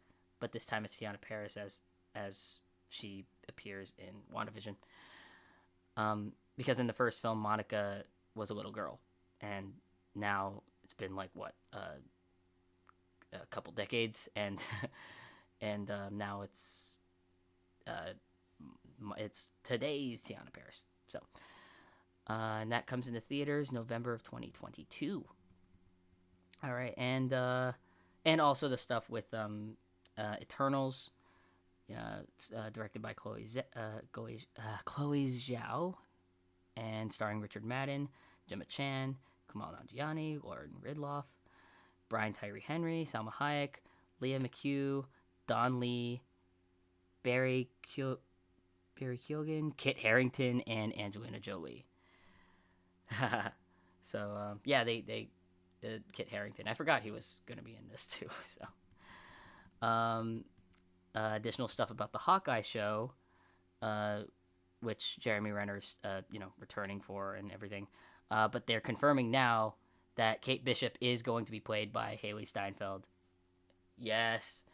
but this time it's Tiana Paris as she appears in WandaVision. Because in the first film, Monica was a little girl, and now it's been like a couple decades, and now it's today's Tiana Paris. So, and that comes into theaters November of 2022. All right, and also the stuff with Eternals. It's directed by Chloe Zhao, and starring Richard Madden, Gemma Chan, Kumail Nanjiani, Lauren Ridloff, Brian Tyree Henry, Salma Hayek, Leah McHugh, Don Lee, Barry Keoghan, Kit Harington, and Angelina Jolie. So they Kit Harington. I forgot he was going to be in this too. So, additional stuff about the Hawkeye show, which Jeremy Renner's returning for and everything. But they're confirming now that Kate Bishop is going to be played by Haley Steinfeld. Yes.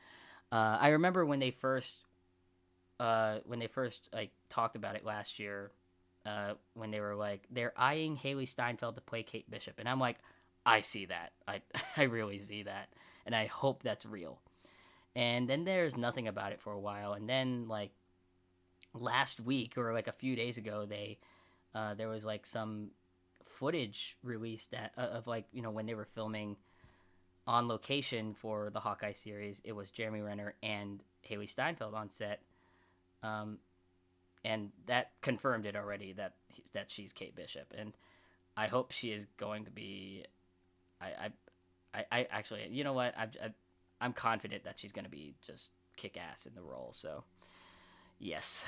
I remember when they first like talked about it last year, when they were like, they're eyeing Haley Steinfeld to play Kate Bishop, and I'm like, I see that. I really see that, and I hope that's real. And then there's nothing about it for a while, and then like last week or like a few days ago, there was like some footage released of like, when they were filming on location for the Hawkeye series. It was Jeremy Renner and Haley Steinfeld on set, and that confirmed it already that she's Kate Bishop, and I hope she is going to be. I actually, you know what, I'm confident that she's going to be just kick ass in the role. So yes,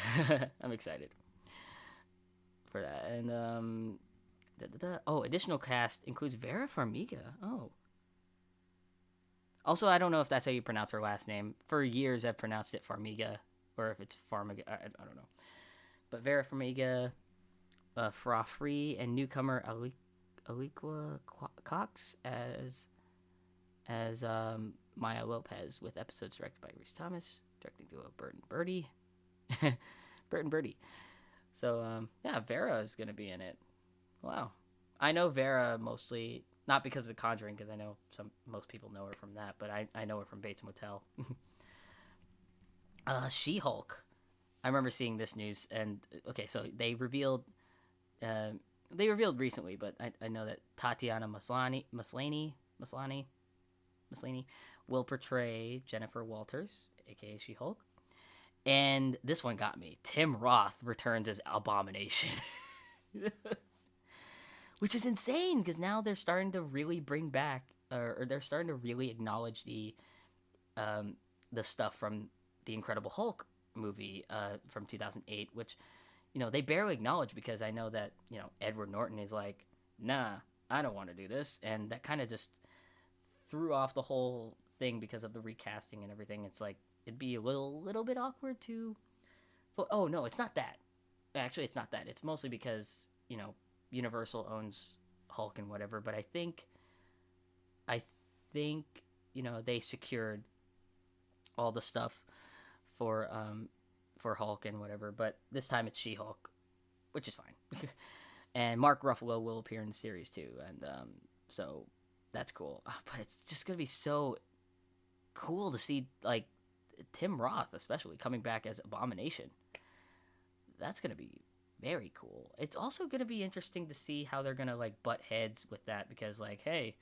I'm excited for that. And additional cast includes Vera Farmiga. Oh. Also, I don't know if that's how you pronounce her last name. For years, I've pronounced it Farmiga, or if it's Farmiga. I don't know. But Vera Farmiga, Fra Free, and newcomer Aliqua Cox as Maya Lopez, with episodes directed by Reese Thomas, directing duo Bert and Birdie. Bert and Birdie. So, Vera is going to be in it. Wow. I know Vera mostly, not because of The Conjuring, because I know most people know her from that, but I know her from Bates Motel. She-Hulk. I remember seeing this news, and okay, so they revealed recently, but I know that Tatiana Maslany will portray Jennifer Walters, aka She-Hulk. And this one got me. Tim Roth returns as Abomination. Which is insane, because now they're starting to really bring back, or they're starting to really acknowledge the stuff from the Incredible Hulk movie from 2008, which, they barely acknowledge, because I know that, Edward Norton is like, nah, I don't want to do this. And that kind of just threw off the whole thing because of the recasting and everything. It's like it'd be a little bit awkward to. Well, oh no, it's not that. Actually, it's not that. It's mostly because Universal owns Hulk and whatever. But I think they secured all the stuff for Hulk and whatever. But this time it's She-Hulk, which is fine. And Mark Ruffalo will appear in the series too, and so that's cool. But it's just gonna be so cool to see like Tim Roth, especially coming back as Abomination. That's gonna be very cool. It's also gonna be interesting to see how they're gonna like butt heads with that, because like, hey,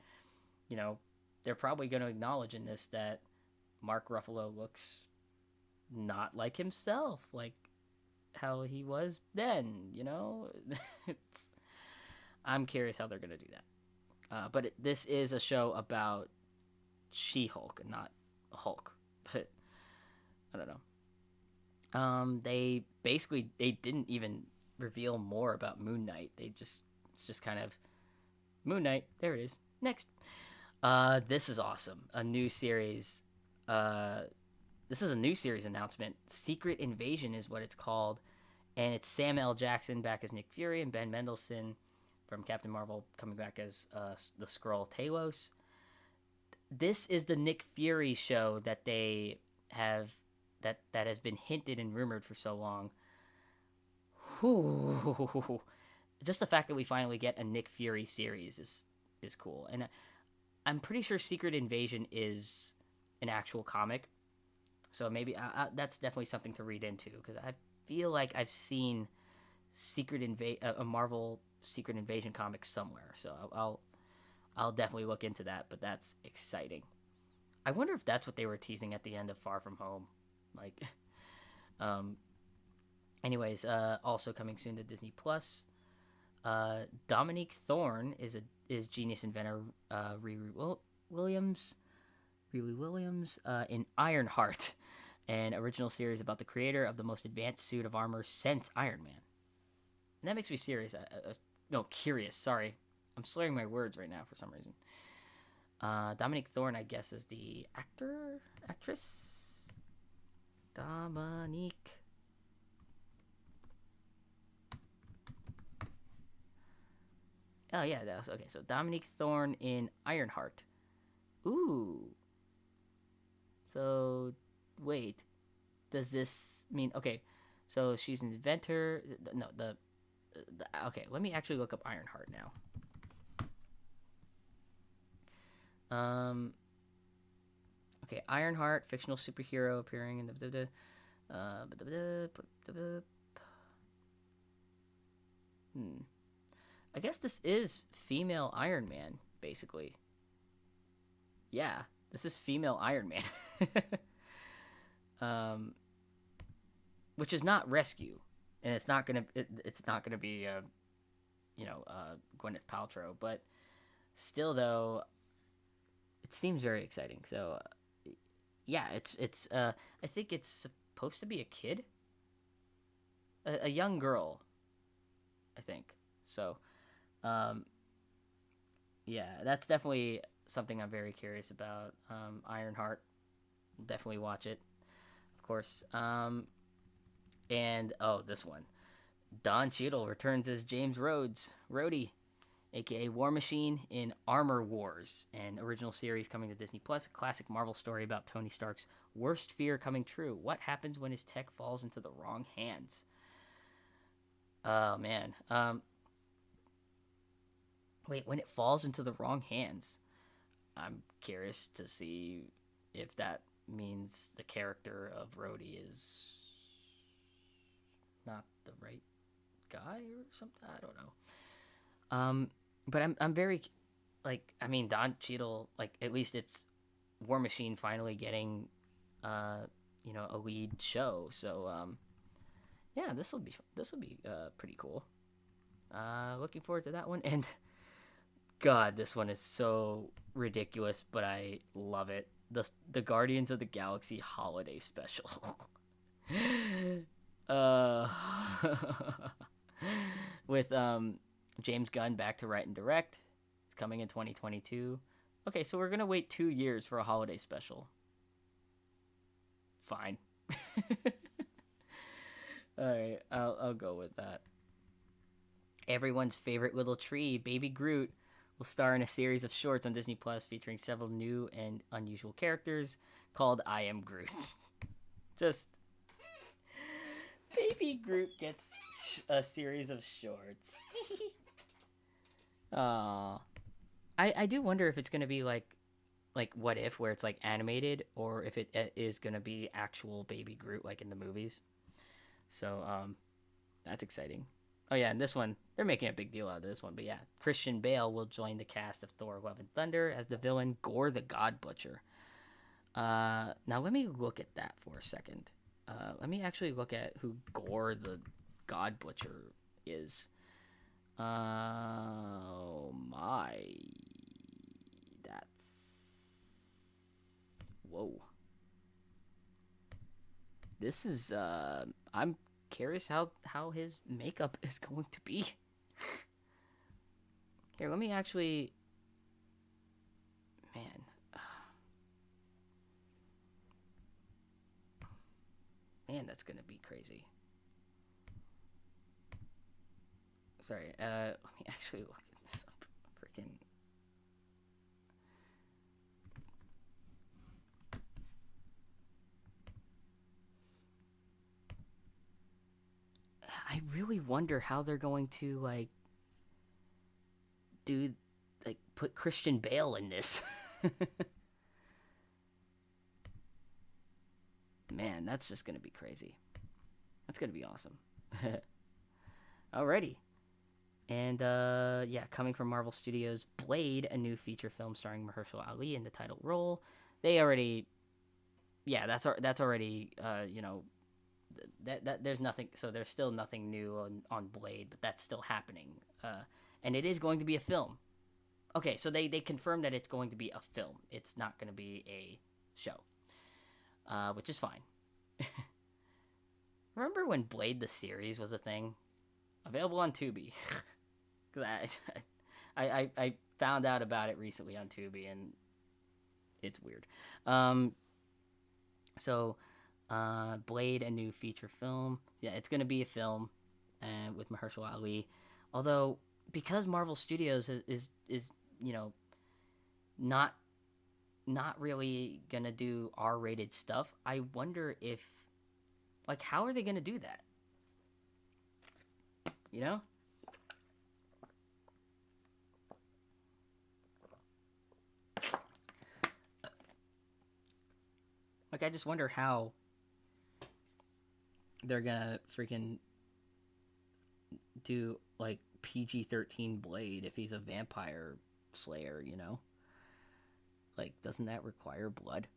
they're probably gonna acknowledge in this that Mark Ruffalo looks not like himself, like how he was then. I'm curious how they're gonna do that. But this is a show about She-Hulk and not Hulk. But I don't know. They didn't even reveal more about Moon Knight. It's just kind of Moon Knight. There it is. Next. This is awesome. A new series. This is a new series announcement. Secret Invasion is what it's called, and it's Sam L. Jackson back as Nick Fury and Ben Mendelsohn from Captain Marvel coming back as the Skrull Talos. This is the Nick Fury show that they have that has been hinted and rumored for so long. Whew. Just the fact that we finally get a Nick Fury series is cool, and I'm pretty sure Secret Invasion is an actual comic, so maybe that's definitely something to read into, because I feel like I've seen a Marvel Secret Invasion comic somewhere, so I'll definitely look into that. But that's exciting. I wonder if that's what they were teasing at the end of Far From Home, like. Anyways, also coming soon to Disney Plus. Dominique Thorne is genius inventor Riri Williams in Ironheart, an original series about the creator of the most advanced suit of armor since Iron Man. And that makes me curious. Sorry, I'm slurring my words right now for some reason. Dominique Thorne, I guess, is the actress. Dominique. Oh yeah, that was okay. So Dominique Thorne in Ironheart. Ooh. So wait, does this mean okay? So she's an inventor. No, okay. Let me actually look up Ironheart now. Okay, Ironheart, fictional superhero appearing in the. I guess this is female Iron Man, basically. Yeah, this is female Iron Man. Which is not Rescue, and it's not gonna be Gwyneth Paltrow, but still though, it seems very exciting. So yeah, it's I think it's supposed to be a kid, a young girl, I think. So yeah, that's definitely something I'm very curious about. Ironheart, definitely watch it, of course. And this one, Don Cheadle returns as James Rhodey, aka War Machine in Armor Wars, an original series coming to Disney Plus. A classic Marvel story about Tony Stark's worst fear coming true. What happens when his tech falls into the wrong hands? Oh man. Wait, when it falls into the wrong hands, I'm curious to see if that means the character of Rhodey is not the right guy or something. I don't know. But I'm very, Don Cheadle, at least it's War Machine finally getting, a lead show. So, yeah, this will be pretty cool. Looking forward to that one. And God, this one is so ridiculous, but I love it. The Guardians of the Galaxy holiday special. With James Gunn back to write and direct. It's coming in 2022. Okay, so we're gonna wait 2 years for a holiday special. Fine. All right, I'll go with that. Everyone's favorite little tree, Baby Groot, will star in a series of shorts on Disney Plus featuring several new and unusual characters called I Am Groot. Just Baby Groot gets a series of shorts. Aww. I do wonder if it's gonna be like What If, where it's like animated, or if it is gonna be actual Baby Groot like in the movies. So that's exciting. Oh yeah, and this one, they're making a big deal out of this one, but yeah, Christian Bale will join the cast of Thor: Love and Thunder as the villain Gore the God Butcher. Now let me look at that for a second. Let me actually look at who Gore the God Butcher is. Oh my, that's whoa. This is I'm curious how his makeup is going to be. Here, let me actually, man. Man, that's gonna be crazy. Sorry, let me actually look this up. Freaking. I really wonder how they're going to put Christian Bale in this. Man, that's just gonna be crazy. That's gonna be awesome. Alrighty. And yeah, coming from Marvel Studios, Blade, a new feature film starring Mahershala Ali in the title role. They already, yeah, that's already that there's nothing. So there's still nothing new on Blade, but that's still happening. And it is going to be a film. Okay, so they confirmed that it's going to be a film. It's not going to be a show, which is fine. Remember when Blade the series was a thing? Available on Tubi. I found out about it recently on Tubi, and it's weird. So Blade, a new feature film. Yeah, it's going to be a film with Mahershala Ali. Although, because Marvel Studios is not really going to do R-rated stuff, I wonder if, how are they going to do that? You know? I just wonder how they're gonna freaking do, PG-13 Blade if he's a vampire slayer, you know? Doesn't that require blood?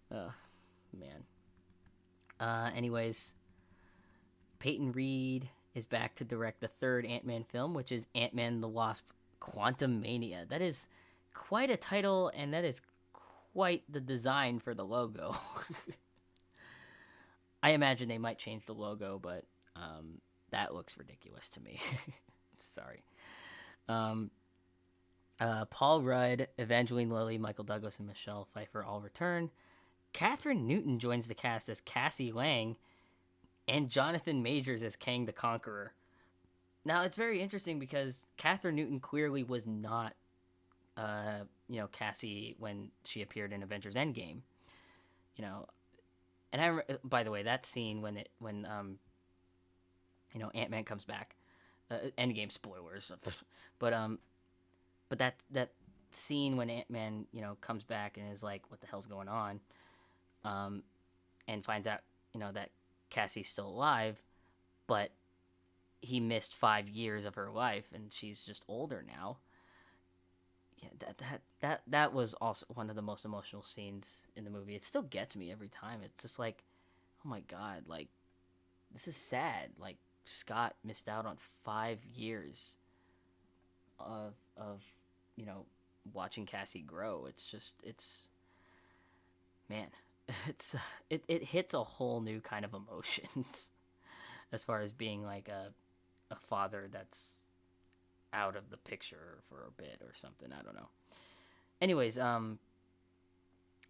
Man. Anyways, Peyton Reed is back to direct the third Ant-Man film, which is Ant-Man and the Wasp: Quantumania. That is quite a title, and that is quite the design for the logo. I imagine they might change the logo, but that looks ridiculous to me. Sorry. Paul Rudd, Evangeline Lilly, Michael Douglas, and Michelle Pfeiffer all return. Catherine Newton joins the cast as Cassie Lang, and Jonathan Majors as Kang the Conqueror. Now, it's very interesting because Catherine Newton clearly was not, Cassie when she appeared in Avengers Endgame. And by the way, that scene when Ant-Man comes back, Endgame spoilers, but that scene when Ant-Man, comes back and is like, what the hell's going on? And finds out, that Cassie's still alive, but he missed 5 years of her life and she's just older now. Yeah, that was also one of the most emotional scenes in the movie. It still gets me every time. It's just like, oh my God, this is sad. Scott missed out on 5 years of watching Cassie grow. Man, it hits a whole new kind of emotions as far as being a father that's, out of the picture for a bit or something. I don't know. Anyways,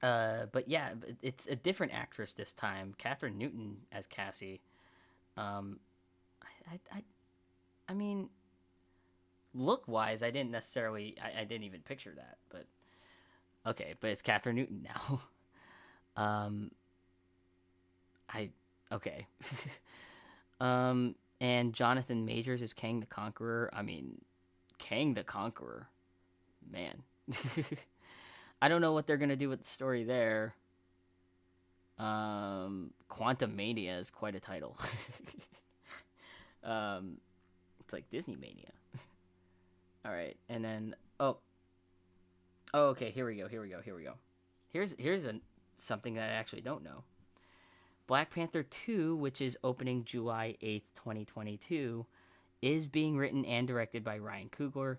but yeah, it's a different actress this time. Catherine Newton as Cassie. I mean, look wise, I didn't necessarily, I didn't even picture that, but okay, but it's Catherine Newton now. Okay. And Jonathan Majors is Kang the Conqueror. I mean, Kang the Conqueror, man. I don't know what they're gonna do with the story there. Quantum Mania is quite a title. It's like Disney Mania. All right, and then okay, here we go. Here's something that I actually don't know. Black Panther 2, which is opening July 8th, 2022, is being written and directed by Ryan Coogler.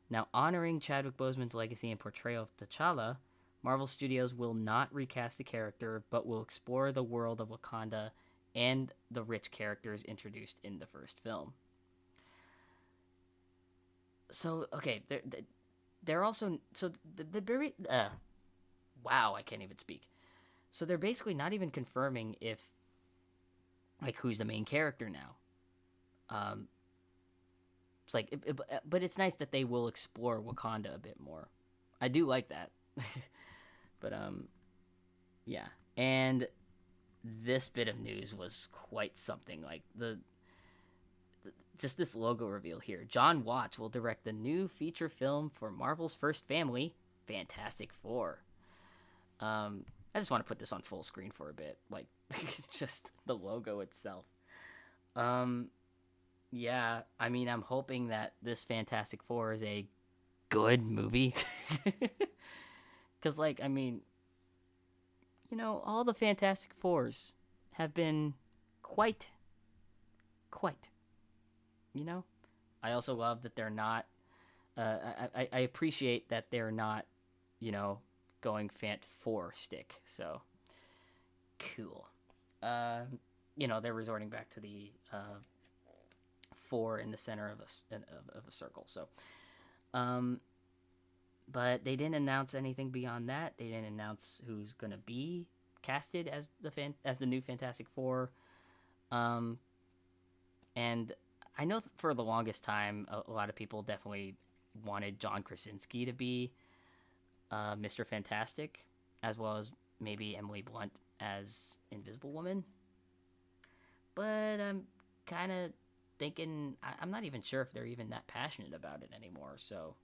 Now, honoring Chadwick Boseman's legacy and portrayal of T'Challa, Marvel Studios will not recast the character, but will explore the world of Wakanda and the rich characters introduced in the first film. So, okay, they're also... So, wow, I can't even speak. So they're basically not even confirming if, like, who's the main character now. It's like, but it's nice that they will explore Wakanda a bit more. I do like that. But, yeah. And this bit of news was quite something. Like, just this logo reveal here. John Watts will direct the new feature film for Marvel's first family, Fantastic Four. I just want to put this on full screen for a bit, like just the logo itself. Yeah, I mean, I'm hoping that this Fantastic Four is a good movie. Because, like, I mean, you know, all the Fantastic Fours have been quite, you know? I also love that they're not, I appreciate that they're not, you know, going Fant 4 stick, so cool. You know, they're resorting back to the 4 in the center of a circle. So, but they didn't announce anything beyond that. They didn't announce who's gonna be casted as the new Fantastic Four. And I know for the longest time, a lot of people definitely wanted John Krasinski to be Mr. Fantastic, as well as maybe Emily Blunt as Invisible Woman. But I'm kind of thinking, I'm not even sure if they're even that passionate about it anymore, so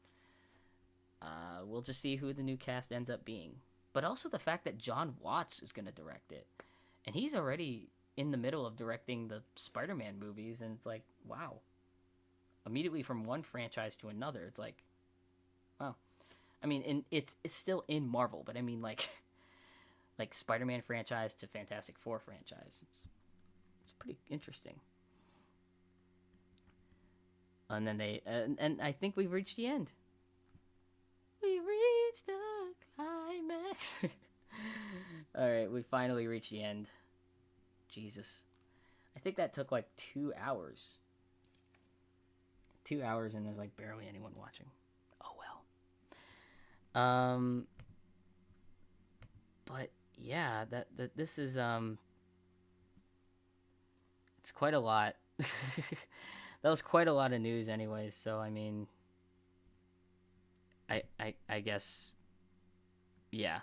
we'll just see who the new cast ends up being. But also the fact that John Watts is going to direct it, and he's already in the middle of directing the Spider-Man movies, and it's like, wow. Immediately from one franchise to another, it's like, wow. I mean, it's still in Marvel, but I mean, like Spider-Man franchise to Fantastic Four franchise. It's pretty interesting. And then and I think we've reached the end. We reached the climax. All right, we finally reached the end. Jesus, I think that took like 2 hours. 2 hours, and there's like barely anyone watching. But yeah, that this is it's quite a lot. That was quite a lot of news anyways, so I mean, I guess, yeah.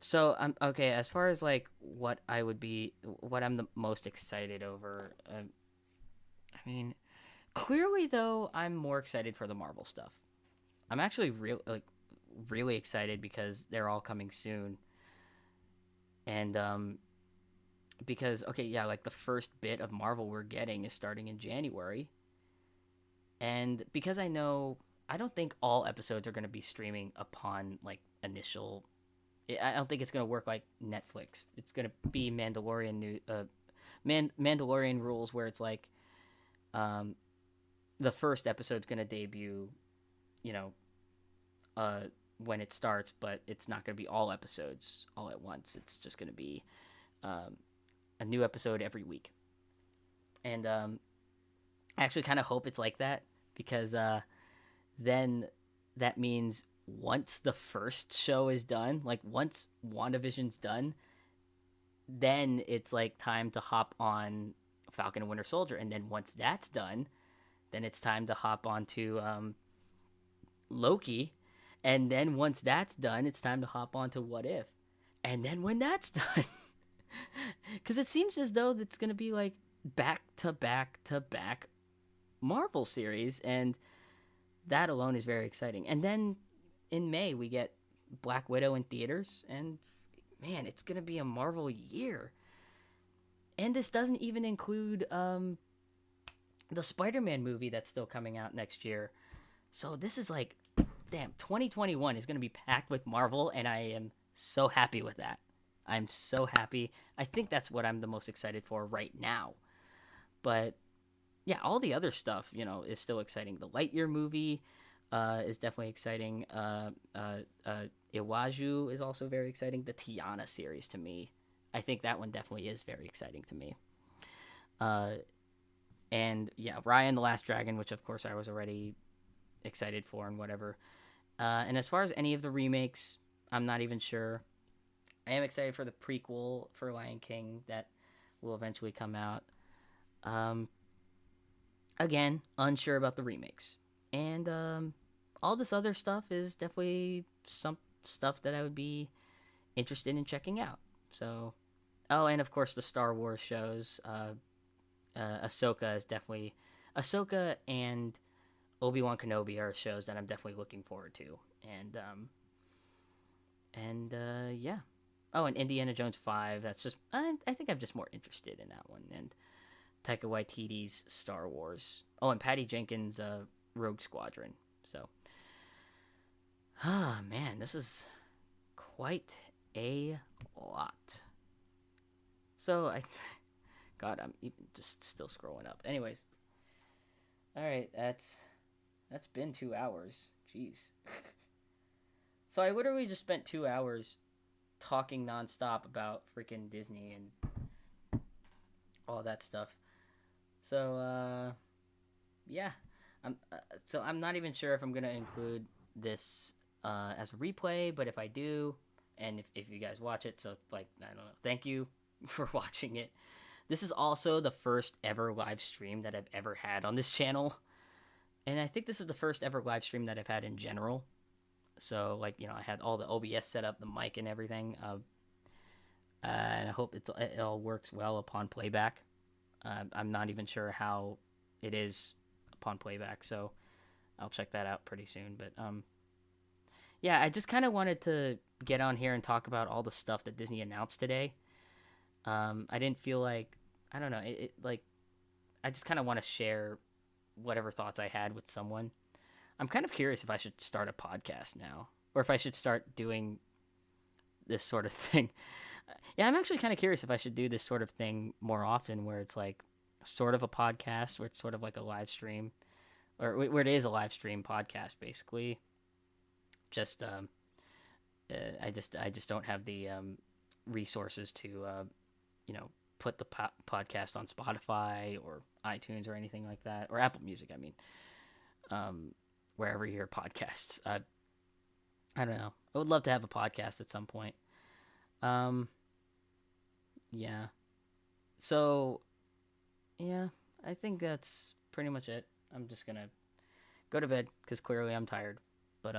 So I'm okay as far as like what I'm the most excited over. I mean, clearly, though, I'm more excited for the Marvel stuff. I'm actually really excited because they're all coming soon. And because, okay, yeah, like the first bit of Marvel we're getting is starting in January. And because I don't think all episodes are going to be streaming upon like initial. I don't think it's going to work like Netflix. It's going to be Mandalorian Mandalorian rules, where it's like the first episode's going to debut, you know, when it starts, but it's not going to be all episodes all at once. It's just going to be a new episode every week. And I actually kind of hope it's like that, because then that means once the first show is done, like once WandaVision's done, then it's like time to hop on Falcon and Winter Soldier. And then once that's done, then it's time to hop onto Loki. And then once that's done, it's time to hop onto What If. And then when that's done, because it seems as though it's going to be like back to back to back Marvel series, and that alone is very exciting. And then in May we get Black Widow in theaters, and man, it's gonna be a Marvel year. And this doesn't even include the Spider-Man movie that's still coming out next year. So this is like, damn, 2021 is gonna be packed with Marvel, and I am so happy with that. I'm so happy. I think that's what I'm the most excited for right now. But yeah, all the other stuff, you know, is still exciting. The Lightyear movie is definitely exciting. Iwaju is also very exciting. The Tiana series, to me, I think that one definitely is very exciting to me. And yeah, Raya and the Last Dragon, which of course I was already excited for and whatever. And as far as any of the remakes, I'm not even sure. I am excited for the prequel for Lion King that will eventually come out. Again, unsure about the remakes. And all this other stuff is definitely some stuff that I would be interested in checking out. So, oh, and of course the Star Wars shows. Ahsoka is definitely... Ahsoka and Obi-Wan Kenobi are shows that I'm definitely looking forward to. And yeah. Oh, and Indiana Jones 5. That's just... I think I'm just more interested in that one. And Taika Waititi's Star Wars. Oh, and Patty Jenkins' Rogue Squadron. So, man, this is quite a lot. So, God, I'm even just still scrolling up. Anyways. Alright, that's been 2 hours. Jeez. So, I literally just spent 2 hours talking nonstop about freaking Disney and all that stuff. So, yeah. I'm not even sure if I'm going to include this as a replay, but if I do, and if you guys watch it, so, like, I don't know, thank you for watching it. This is also the first ever live stream that I've ever had on this channel, and I think this is the first ever live stream that I've had in general. So, like, you know, I had all the OBS set up, the mic and everything, and I hope it all works well upon playback. I'm not even sure how it is upon playback, so I'll check that out pretty soon. But yeah, I just kind of wanted to get on here and talk about all the stuff that Disney announced today. I didn't feel like, I don't know, like, I just kind of want to share whatever thoughts I had with someone. I'm kind of curious if I should start a podcast now, or if I should start doing this sort of thing. Yeah, I'm actually kind of curious if I should do this sort of thing more often, where it's like sort of a podcast, where it's sort of like a live stream, or where it is a live stream podcast, basically. Just, I just don't have the resources to, you know, put the podcast on Spotify or iTunes or anything like that, or Apple Music, I mean. Wherever you hear podcasts. I don't know. I would love to have a podcast at some point. Yeah. So, yeah, I think that's pretty much it. I'm just gonna go to bed, because clearly I'm tired. But,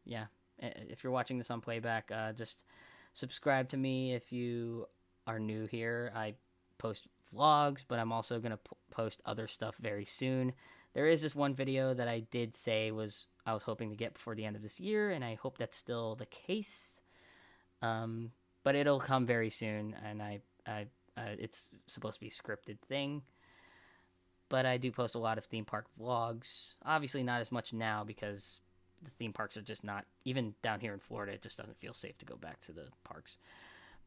yeah. If you're watching this on playback, just subscribe to me if you are new here. I post vlogs, but I'm also gonna post other stuff very soon. There is this one video that I did say I was hoping to get before the end of this year, and I hope that's still the case. But it'll come very soon, and it's supposed to be a scripted thing. But I do post a lot of theme park vlogs. Obviously not as much now, because the theme parks are just not, even down here in Florida, it just doesn't feel safe to go back to the parks.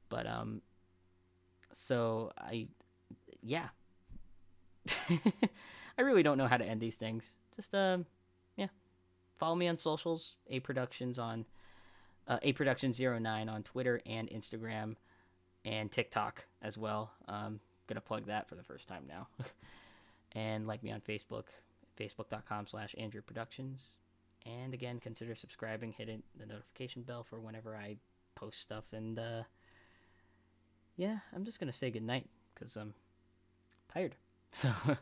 But, so yeah. I really don't know how to end these things. Just, yeah. Follow me on socials. A-Productions on, A-Production09 on Twitter and Instagram and TikTok as well. Gonna plug that for the first time now. And like me on Facebook, facebook.com/Andrew Productions. And again, consider subscribing, hitting the notification bell for whenever I post stuff. And yeah, I'm just going to say goodnight because I'm tired. So, all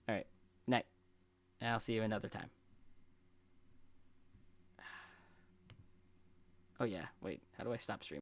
right, night. And I'll see you another time. Oh yeah, wait, how do I stop streaming?